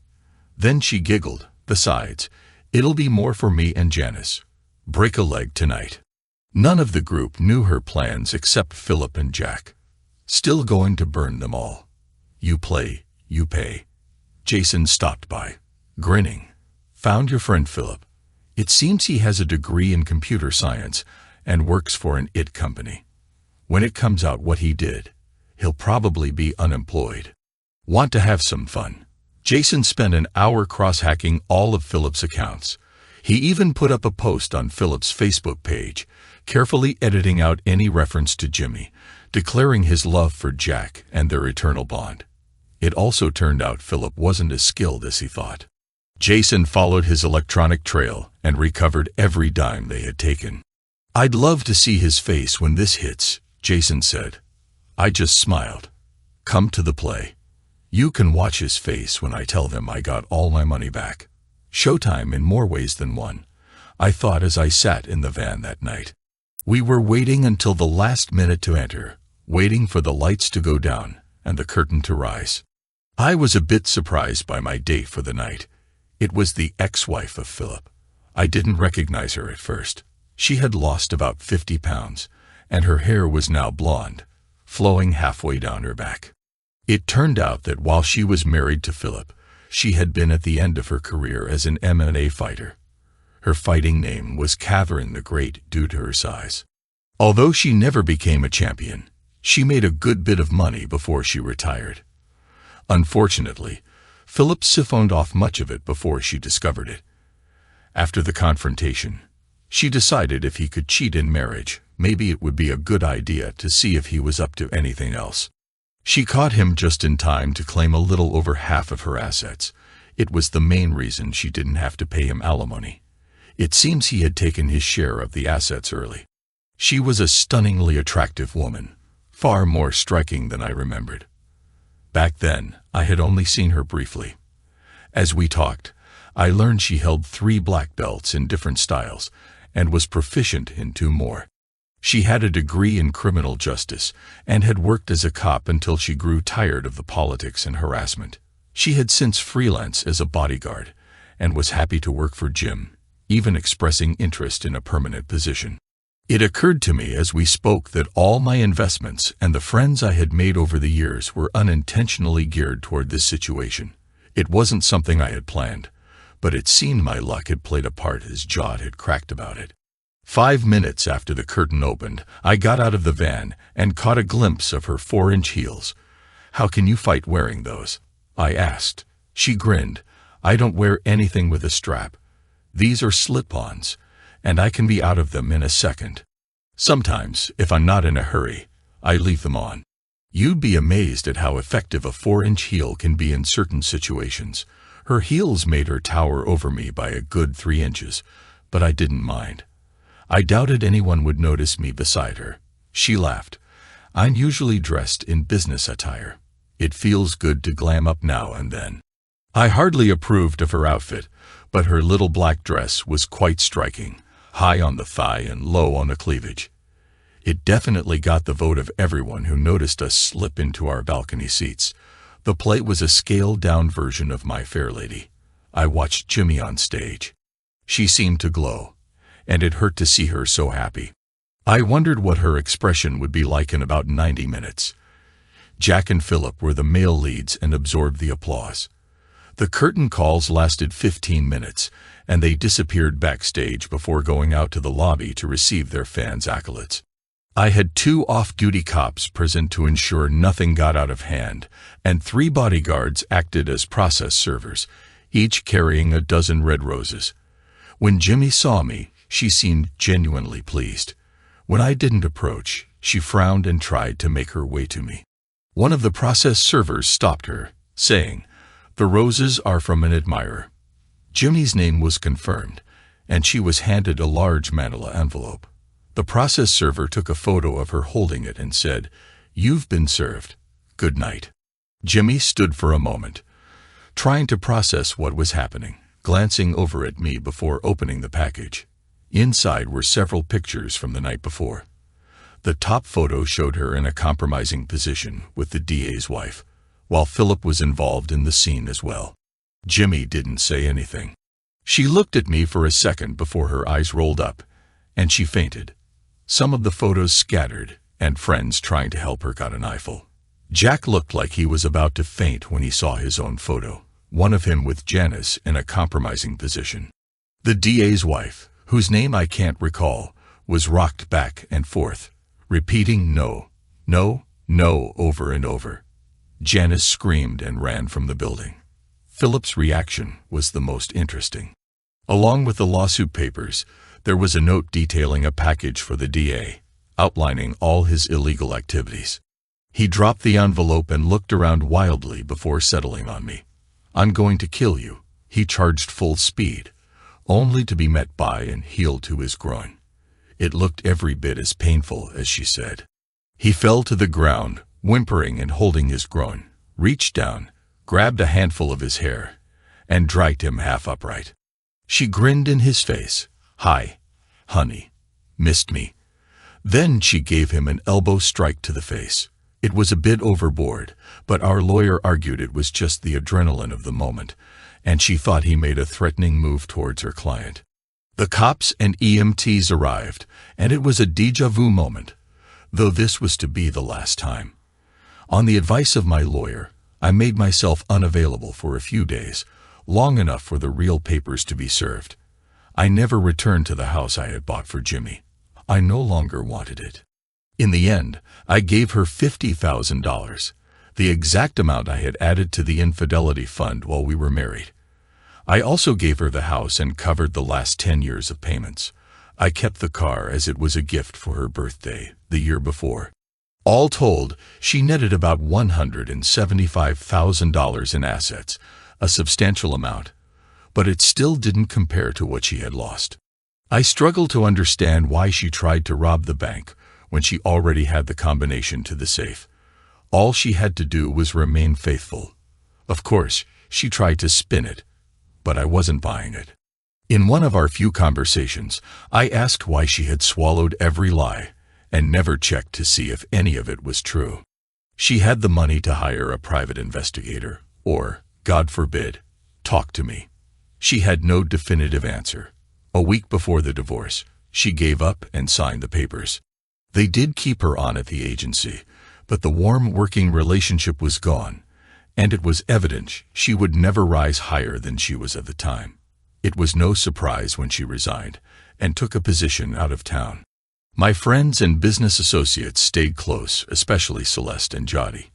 Speaker 1: Then she giggled. Besides, it'll be more for me and Janice. Break a leg tonight. None of the group knew her plans except Philip and Jack. Still going to burn them all. You play, you pay. Jason stopped by, grinning. Found your friend Philip. It seems he has a degree in computer science and works for an IT company. When it comes out what he did, he'll probably be unemployed. Want to have some fun? Jason spent an hour cross-hacking all of Philip's accounts. He even put up a post on Philip's Facebook page, carefully editing out any reference to Jimmy, declaring his love for Jack and their eternal bond. It also turned out Philip wasn't as skilled as he thought. Jason followed his electronic trail and recovered every dime they had taken. I'd love to see his face when this hits, Jason said. I just smiled. Come to the play. You can watch his face when I tell them I got all my money back. Showtime in more ways than one, I thought as I sat in the van that night. We were waiting until the last minute to enter, waiting for the lights to go down and the curtain to rise. I was a bit surprised by my date for the night. It was the ex-wife of Philip. I didn't recognize her at first. She had lost about 50 pounds, and her hair was now blonde, flowing halfway down her back. It turned out that while she was married to Philip, she had been at the end of her career as an MMA fighter. Her fighting name was Catherine the Great due to her size. Although she never became a champion, she made a good bit of money before she retired. Unfortunately, Philip siphoned off much of it before she discovered it. After the confrontation, she decided if he could cheat in marriage, maybe it would be a good idea to see if he was up to anything else. She caught him just in time to claim a little over half of her assets. It was the main reason she didn't have to pay him alimony. It seems he had taken his share of the assets early. She was a stunningly attractive woman, far more striking than I remembered. Back then, I had only seen her briefly. As we talked, I learned she held 3 black belts in different styles and was proficient in 2 more. She had a degree in criminal justice and had worked as a cop until she grew tired of the politics and harassment. She had since freelanced as a bodyguard and was happy to work for Jim, even expressing interest in a permanent position. It occurred to me as we spoke that all my investments and the friends I had made over the years were unintentionally geared toward this situation. It wasn't something I had planned, but it seemed my luck had played a part as Jod had cracked about it. 5 minutes after the curtain opened, I got out of the van and caught a glimpse of her 4-inch heels. "How can you fight wearing those?" I asked. She grinned. "I don't wear anything with a strap. These are slip-ons, and I can be out of them in a second. Sometimes, if I'm not in a hurry, I leave them on." You'd be amazed at how effective a 4-inch heel can be in certain situations. Her heels made her tower over me by a good 3 inches, but I didn't mind. I doubted anyone would notice me beside her. She laughed. "I'm usually dressed in business attire. It feels good to glam up now and then." I hardly approved of her outfit, but her little black dress was quite striking, high on the thigh and low on the cleavage. It definitely got the vote of everyone who noticed us slip into our balcony seats. The play was a scaled-down version of My Fair Lady. I watched Jimmy on stage. She seemed to glow, and it hurt to see her so happy. I wondered what her expression would be like in about 90 minutes. Jack and Philip were the male leads and absorbed the applause. The curtain calls lasted 15 minutes, and they disappeared backstage before going out to the lobby to receive their fans' accolades. I had 2 off-duty cops present to ensure nothing got out of hand, and 3 bodyguards acted as process servers, each carrying a dozen red roses. When Jimmy saw me, she seemed genuinely pleased. When I didn't approach, she frowned and tried to make her way to me. One of the process servers stopped her, saying, "The roses are from an admirer." Jimmy's name was confirmed, and she was handed a large manila envelope. The process server took a photo of her holding it and said, "You've been served. Good night." Jimmy stood for a moment, trying to process what was happening, glancing over at me before opening the package. Inside were several pictures from the night before. The top photo showed her in a compromising position with the DA's wife, while Philip was involved in the scene as well. Jimmy didn't say anything. She looked at me for a second before her eyes rolled up, and she fainted. Some of the photos scattered, and friends trying to help her got an eyeful. Jack looked like he was about to faint when he saw his own photo, one of him with Janice in a compromising position. The DA's wife, whose name I can't recall, was rocked back and forth, repeating "no, no, no" over and over. Janice screamed and ran from the building. Philip's reaction was the most interesting. Along with the lawsuit papers, there was a note detailing a package for the DA, outlining all his illegal activities. He dropped the envelope and looked around wildly before settling on me. "I'm going to kill you," he charged full speed, only to be met by and heeled to his groin. It looked every bit as painful as she said. He fell to the ground, whimpering and holding his groin, reached down, grabbed a handful of his hair, and dragged him half upright. She grinned in his face. "Hi, honey. Missed me?" Then she gave him an elbow strike to the face. It was a bit overboard, but our lawyer argued it was just the adrenaline of the moment, and she thought he made a threatening move towards her client. The cops and EMTs arrived, and it was a déjà vu moment, though this was to be the last time. On the advice of my lawyer, I made myself unavailable for a few days, long enough for the real papers to be served. I never returned to the house I had bought for Jimmy. I no longer wanted it. In the end, I gave her $50,000, the exact amount I had added to the infidelity fund while we were married. I also gave her the house and covered the last 10 years of payments. I kept the car as it was a gift for her birthday the year before. All told, she netted about $175,000 in assets, a substantial amount, but it still didn't compare to what she had lost. I struggled to understand why she tried to rob the bank when she already had the combination to the safe. All she had to do was remain faithful. Of course, she tried to spin it, but I wasn't buying it. In one of our few conversations, I asked why she had swallowed every lie and never checked to see if any of it was true. She had the money to hire a private investigator, or, God forbid, talk to me. She had no definitive answer. A week before the divorce, she gave up and signed the papers. They did keep her on at the agency, but the warm working relationship was gone, and it was evident she would never rise higher than she was at the time. It was no surprise when she resigned and took a position out of town. My friends and business associates stayed close, especially Celeste and Jody.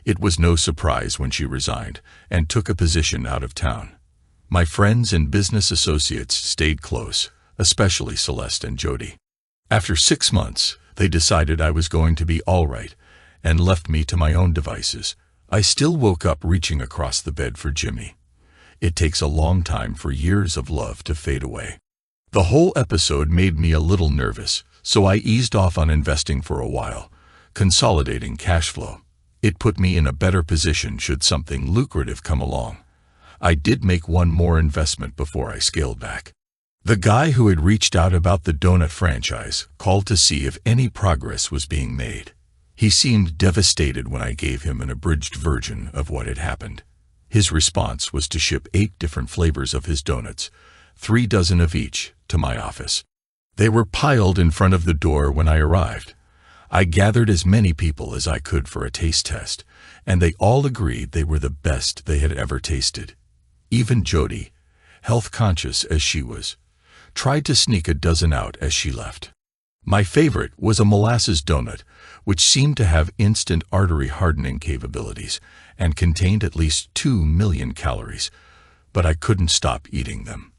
Speaker 1: It was no surprise when she resigned and took a position out of town. My friends and business associates stayed close, especially Celeste and Jody. After 6 months, they decided I was going to be all right and left me to my own devices. I still woke up reaching across the bed for Jimmy. It takes a long time for years of love to fade away. The whole episode made me a little nervous, so I eased off on investing for a while, consolidating cash flow. It put me in a better position should something lucrative come along. I did make one more investment before I scaled back. The guy who had reached out about the donut franchise called to see if any progress was being made. He seemed devastated when I gave him an abridged version of what had happened. His response was to ship 8 different flavors of his donuts, 3 dozen of each, to my office. They were piled in front of the door when I arrived. I gathered as many people as I could for a taste test, and they all agreed they were the best they had ever tasted. Even Jody, health-conscious as she was, tried to sneak a dozen out as she left. My favorite was a molasses donut, which seemed to have instant artery hardening capabilities and contained at least 2 million calories, but I couldn't stop eating them.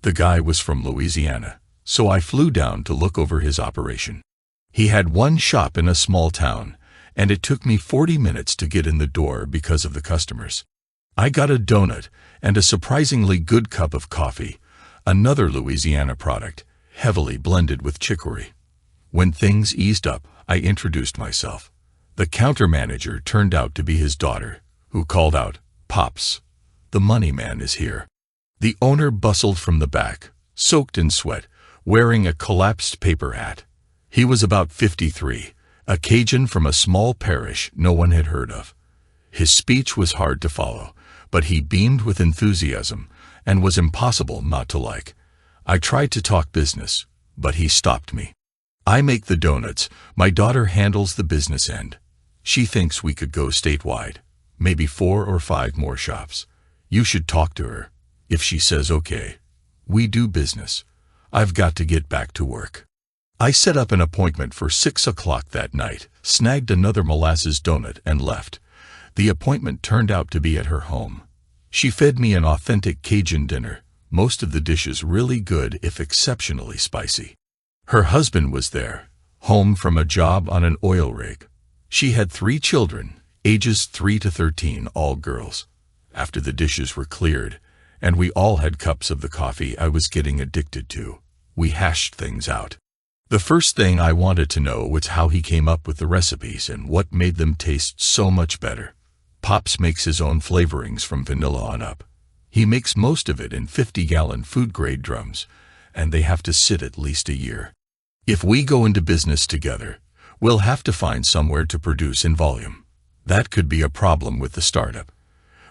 Speaker 1: The guy was from Louisiana, so I flew down to look over his operation. He had one shop in a small town, and it took me 40 minutes to get in the door because of the customers. I got a donut and a surprisingly good cup of coffee, another Louisiana product, heavily blended with chicory. When things eased up, I introduced myself. The counter manager turned out to be his daughter, who called out, "Pops, the money man is here." The owner bustled from the back, soaked in sweat, wearing a collapsed paper hat. He was about 53, a Cajun from a small parish no one had heard of. His speech was hard to follow, but he beamed with enthusiasm and was impossible not to like. I tried to talk business, but he stopped me. "I make the donuts. My daughter handles the business end. She thinks we could go statewide, maybe 4 or 5 more shops. You should talk to her. If she says okay, we do business. I've got to get back to work." I set up an appointment for 6 o'clock that night, snagged another molasses donut, and left. The appointment turned out to be at her home. She fed me an authentic Cajun dinner, most of the dishes really good if exceptionally spicy. Her husband was there, home from a job on an oil rig. She had 3 children, ages 3 to 13, all girls. After the dishes were cleared, and we all had cups of the coffee I was getting addicted to, we hashed things out. The first thing I wanted to know was how he came up with the recipes and what made them taste so much better. Pops makes his own flavorings from vanilla on up. He makes most of it in 50-gallon food-grade drums, and they have to sit at least a year. If we go into business together, we'll have to find somewhere to produce in volume. That could be a problem with the startup.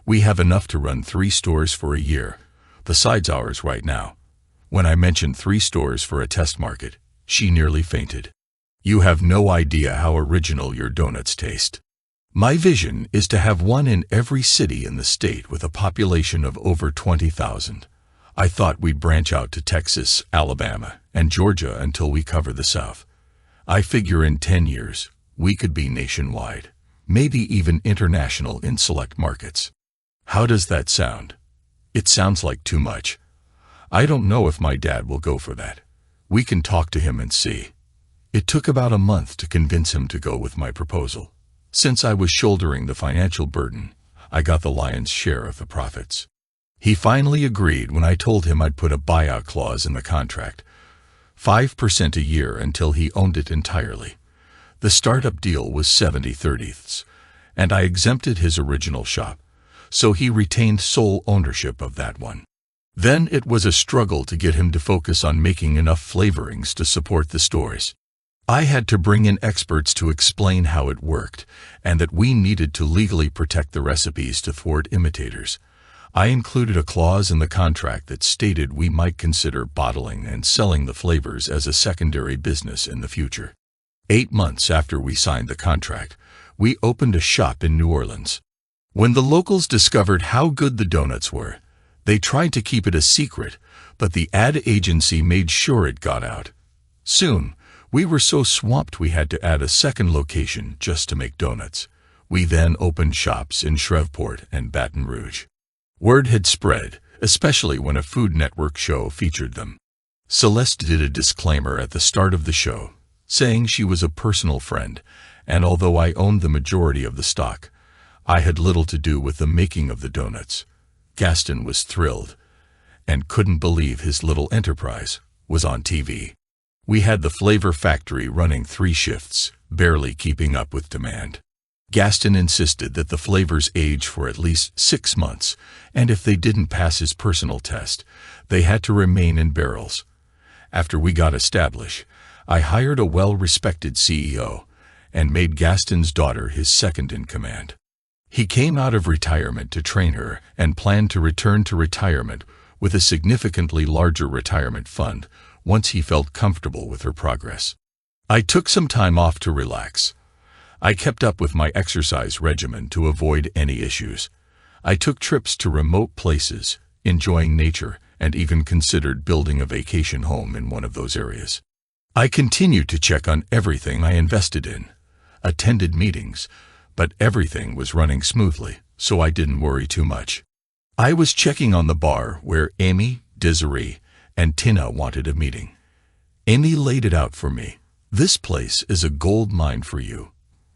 Speaker 1: We have enough to run 3 stores for a year, besides ours right now. When I mentioned 3 stores for a test market, she nearly fainted. "You have no idea how original your donuts taste. My vision is to have one in every city in the state with a population of over 20,000. I thought we'd branch out to Texas, Alabama, and Georgia until we cover the South. I figure in 10 years, we could be nationwide, maybe even international in select markets." How does that sound? It sounds like too much. I don't know if my dad will go for that. We can talk to him and see. It took about a month to convince him to go with my proposal. Since I was shouldering the financial burden, I got the lion's share of the profits. He finally agreed when I told him I'd put a buyout clause in the contract, 5% a year until he owned it entirely. The startup deal was 70/30ths, and I exempted his original shop, so he retained sole ownership of that one. Then it was a struggle to get him to focus on making enough flavorings to support the stores. I had to bring in experts to explain how it worked, and that we needed to legally protect the recipes to thwart imitators. I included a clause in the contract that stated we might consider bottling and selling the flavors as a secondary business in the future. 8 months after we signed the contract, we opened a shop in New Orleans. When the locals discovered how good the donuts were, they tried to keep it a secret, but the ad agency made sure it got out. Soon, we were so swamped we had to add a second location just to make donuts. We then opened shops in Shreveport and Baton Rouge. Word had spread, especially when a Food Network show featured them. Celeste did a disclaimer at the start of the show, saying she was a personal friend, and although I owned the majority of the stock, I had little to do with the making of the donuts. Gaston was thrilled and couldn't believe his little enterprise was on TV. We had the flavor factory running 3 shifts, barely keeping up with demand. Gaston insisted that the flavors age for at least 6 months, and if they didn't pass his personal test, they had to remain in barrels. After we got established, I hired a well-respected CEO and made Gaston's daughter his second in command. He came out of retirement to train her and planned to return to retirement with a significantly larger retirement fund once he felt comfortable with her progress. I took some time off to relax. I kept up with my exercise regimen to avoid any issues. I took trips to remote places, enjoying nature, and even considered building a vacation home in one of those areas. I continued to check on everything I invested in, attended meetings, but everything was running smoothly, so I didn't worry too much. I was checking on the bar where Amy, Desiree, and Tina wanted a meeting. Amy laid it out for me. This place is a gold mine for you.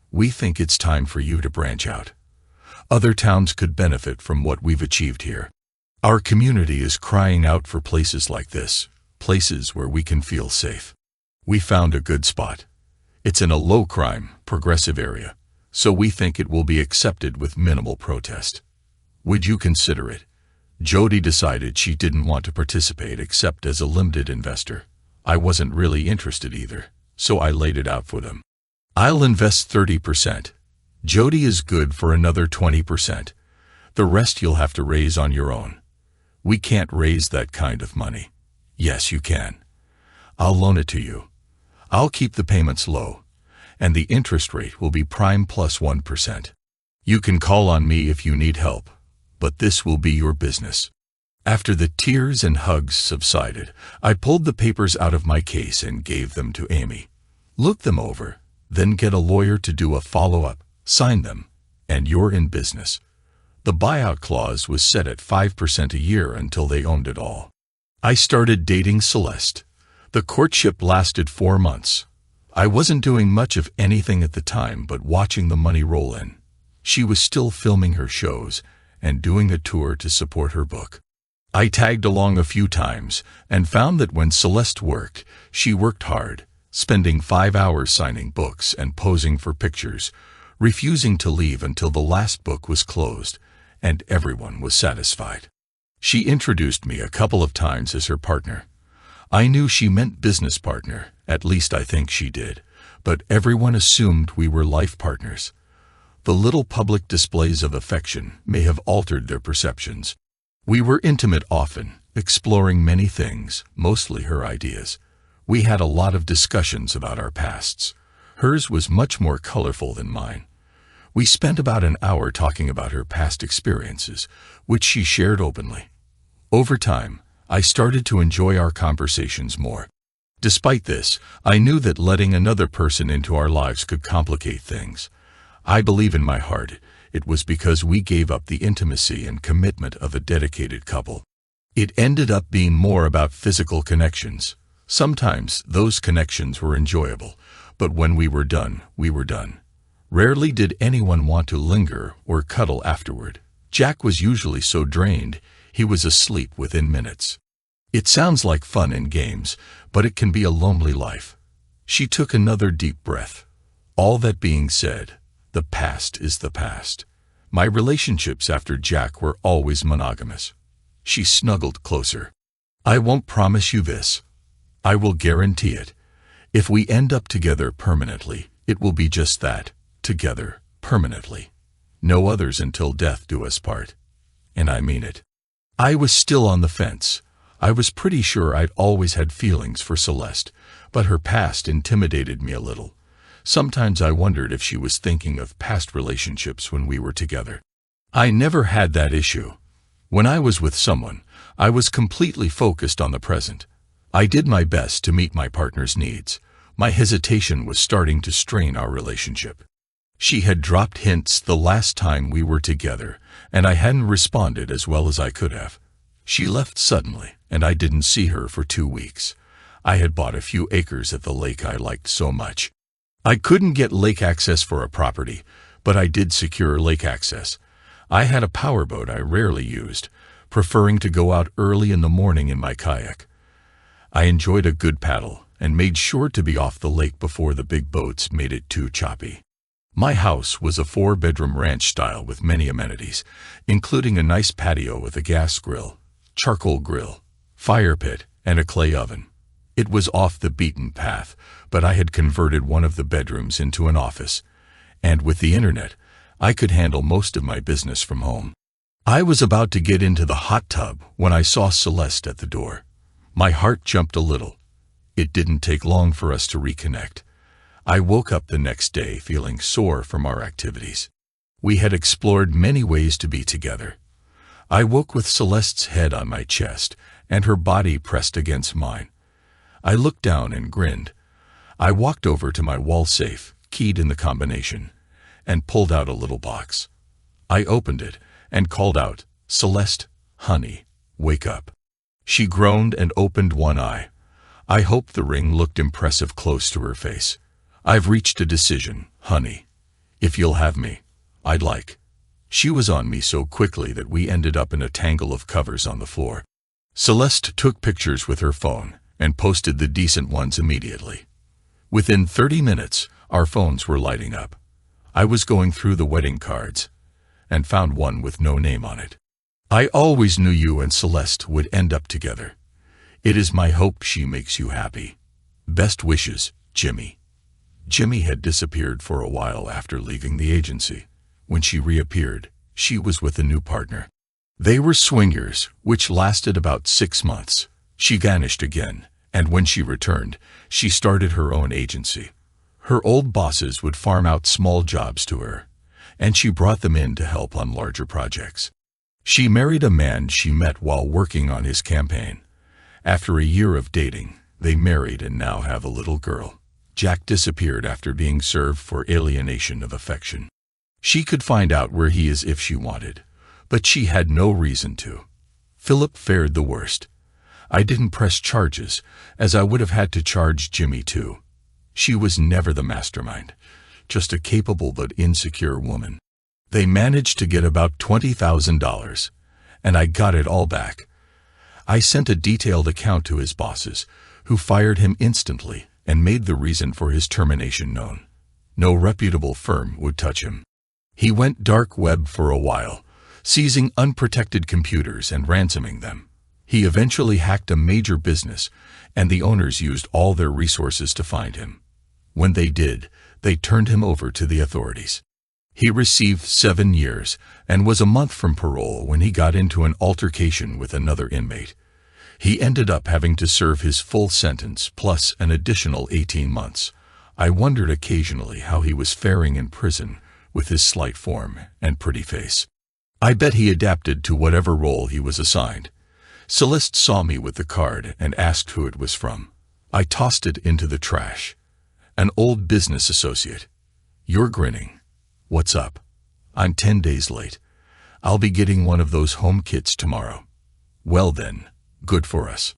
Speaker 1: We think it's time for you to branch out. Other towns could benefit from what we've achieved here. Our community is crying out for places like this, places where we can feel safe. We found a good spot. It's in a low-crime, progressive area, so we think it will be accepted with minimal protest. Would you consider it? Jody decided she didn't want to participate except as a limited investor. I wasn't really interested either, so I laid it out for them. I'll invest 30%. Jody is good for another 20%. The rest you'll have to raise on your own. We can't raise that kind of money. Yes, you can. I'll loan it to you. I'll keep the payments low, and the interest rate will be prime plus 1%. You can call on me if you need help, but this will be your business. After the tears and hugs subsided, I pulled the papers out of my case and gave them to Amy. Look them over, then get a lawyer to do a follow-up, sign them, and you're in business. The buyout clause was set at 5% a year until they owned it all. I started dating Celeste. The courtship lasted 4 months. I wasn't doing much of anything at the time but watching the money roll in. She was still filming her shows and doing a tour to support her book. I tagged along a few times and found that when Celeste worked, she worked hard, spending 5 hours signing books and posing for pictures, refusing to leave until the last book was closed, and everyone was satisfied. She introduced me a couple of times as her partner. I knew she meant business partner, at least I think she did, but everyone assumed we were life partners. The little public displays of affection may have altered their perceptions. We were intimate often, exploring many things, mostly her ideas. We had a lot of discussions about our pasts. Hers was much more colorful than mine. We spent about an hour talking about her past experiences, which she shared openly. Over time, I started to enjoy our conversations more. Despite this, I knew that letting another person into our lives could complicate things. I believe in my heart it was because we gave up the intimacy and commitment of a dedicated couple. It ended up being more about physical connections. Sometimes those connections were enjoyable, but when we were done, we were done. Rarely did anyone want to linger or cuddle afterward. Jack was usually so drained, he was asleep within minutes. It sounds like fun in games, but it can be a lonely life. She took another deep breath. All that being said, the past is the past. My relationships after Jack were always monogamous. She snuggled closer. I won't promise you this. I will guarantee it. If we end up together permanently, it will be just that, together, permanently. No others until death do us part. And I mean it. I was still on the fence. I was pretty sure I'd always had feelings for Celeste, but her past intimidated me a little. Sometimes I wondered if she was thinking of past relationships when we were together. I never had that issue. When I was with someone, I was completely focused on the present. I did my best to meet my partner's needs. My hesitation was starting to strain our relationship. She had dropped hints the last time we were together, and I hadn't responded as well as I could have. She left suddenly, and I didn't see her for 2 weeks. I had bought a few acres at the lake I liked so much. I couldn't get lake access for a property, but I did secure lake access. I had a powerboat I rarely used, preferring to go out early in the morning in my kayak. I enjoyed a good paddle and made sure to be off the lake before the big boats made it too choppy. My house was a 4-bedroom ranch style with many amenities, including a nice patio with a gas grill, charcoal grill, fire pit, and a clay oven. It was off the beaten path, but I had converted one of the bedrooms into an office, and with the internet, I could handle most of my business from home. I was about to get into the hot tub when I saw Celeste at the door. My heart jumped a little. It didn't take long for us to reconnect. I woke up the next day feeling sore from our activities. We had explored many ways to be together. I woke with Celeste's head on my chest and her body pressed against mine. I looked down and grinned. I walked over to my wall safe, keyed in the combination, and pulled out a little box. I opened it and called out, "Celeste, honey, wake up." She groaned and opened one eye. I hoped the ring looked impressive close to her face. "I've reached a decision, honey. If you'll have me, I'd like." She was on me so quickly that we ended up in a tangle of covers on the floor. Celeste took pictures with her phone and posted the decent ones immediately. Within 30 minutes, our phones were lighting up. I was going through the wedding cards and found one with no name on it. "I always knew you and Celeste would end up together. It is my hope she makes you happy. Best wishes, Jimmy." Jimmy had disappeared for a while after leaving the agency. When she reappeared, she was with a new partner. They were swingers, which lasted about 6 months. She vanished again, and when she returned, she started her own agency. Her old bosses would farm out small jobs to her, and she brought them in to help on larger projects. She married a man she met while working on his campaign. After a year of dating, they married and now have a little girl. Jack disappeared after being served for alienation of affection. She could find out where he is if she wanted, but she had no reason to. Philip fared the worst. I didn't press charges, as I would have had to charge Jimmy too. She was never the mastermind, just a capable but insecure woman. They managed to get about $20,000, and I got it all back. I sent a detailed account to his bosses, who fired him instantly and made the reason for his termination known. No reputable firm would touch him. He went dark web for a while, seizing unprotected computers and ransoming them. He eventually hacked a major business, and the owners used all their resources to find him. When they did, they turned him over to the authorities. He received 7 years and was a month from parole when he got into an altercation with another inmate. He ended up having to serve his full sentence plus an additional 18 months. I wondered occasionally how he was faring in prison with his slight form and pretty face. I bet he adapted to whatever role he was assigned. Celeste saw me with the card and asked who it was from. I tossed it into the trash. "An old business associate." "You're grinning. What's up?" "I'm 10 days late. I'll be getting one of those home kits tomorrow." "Well then, good for us."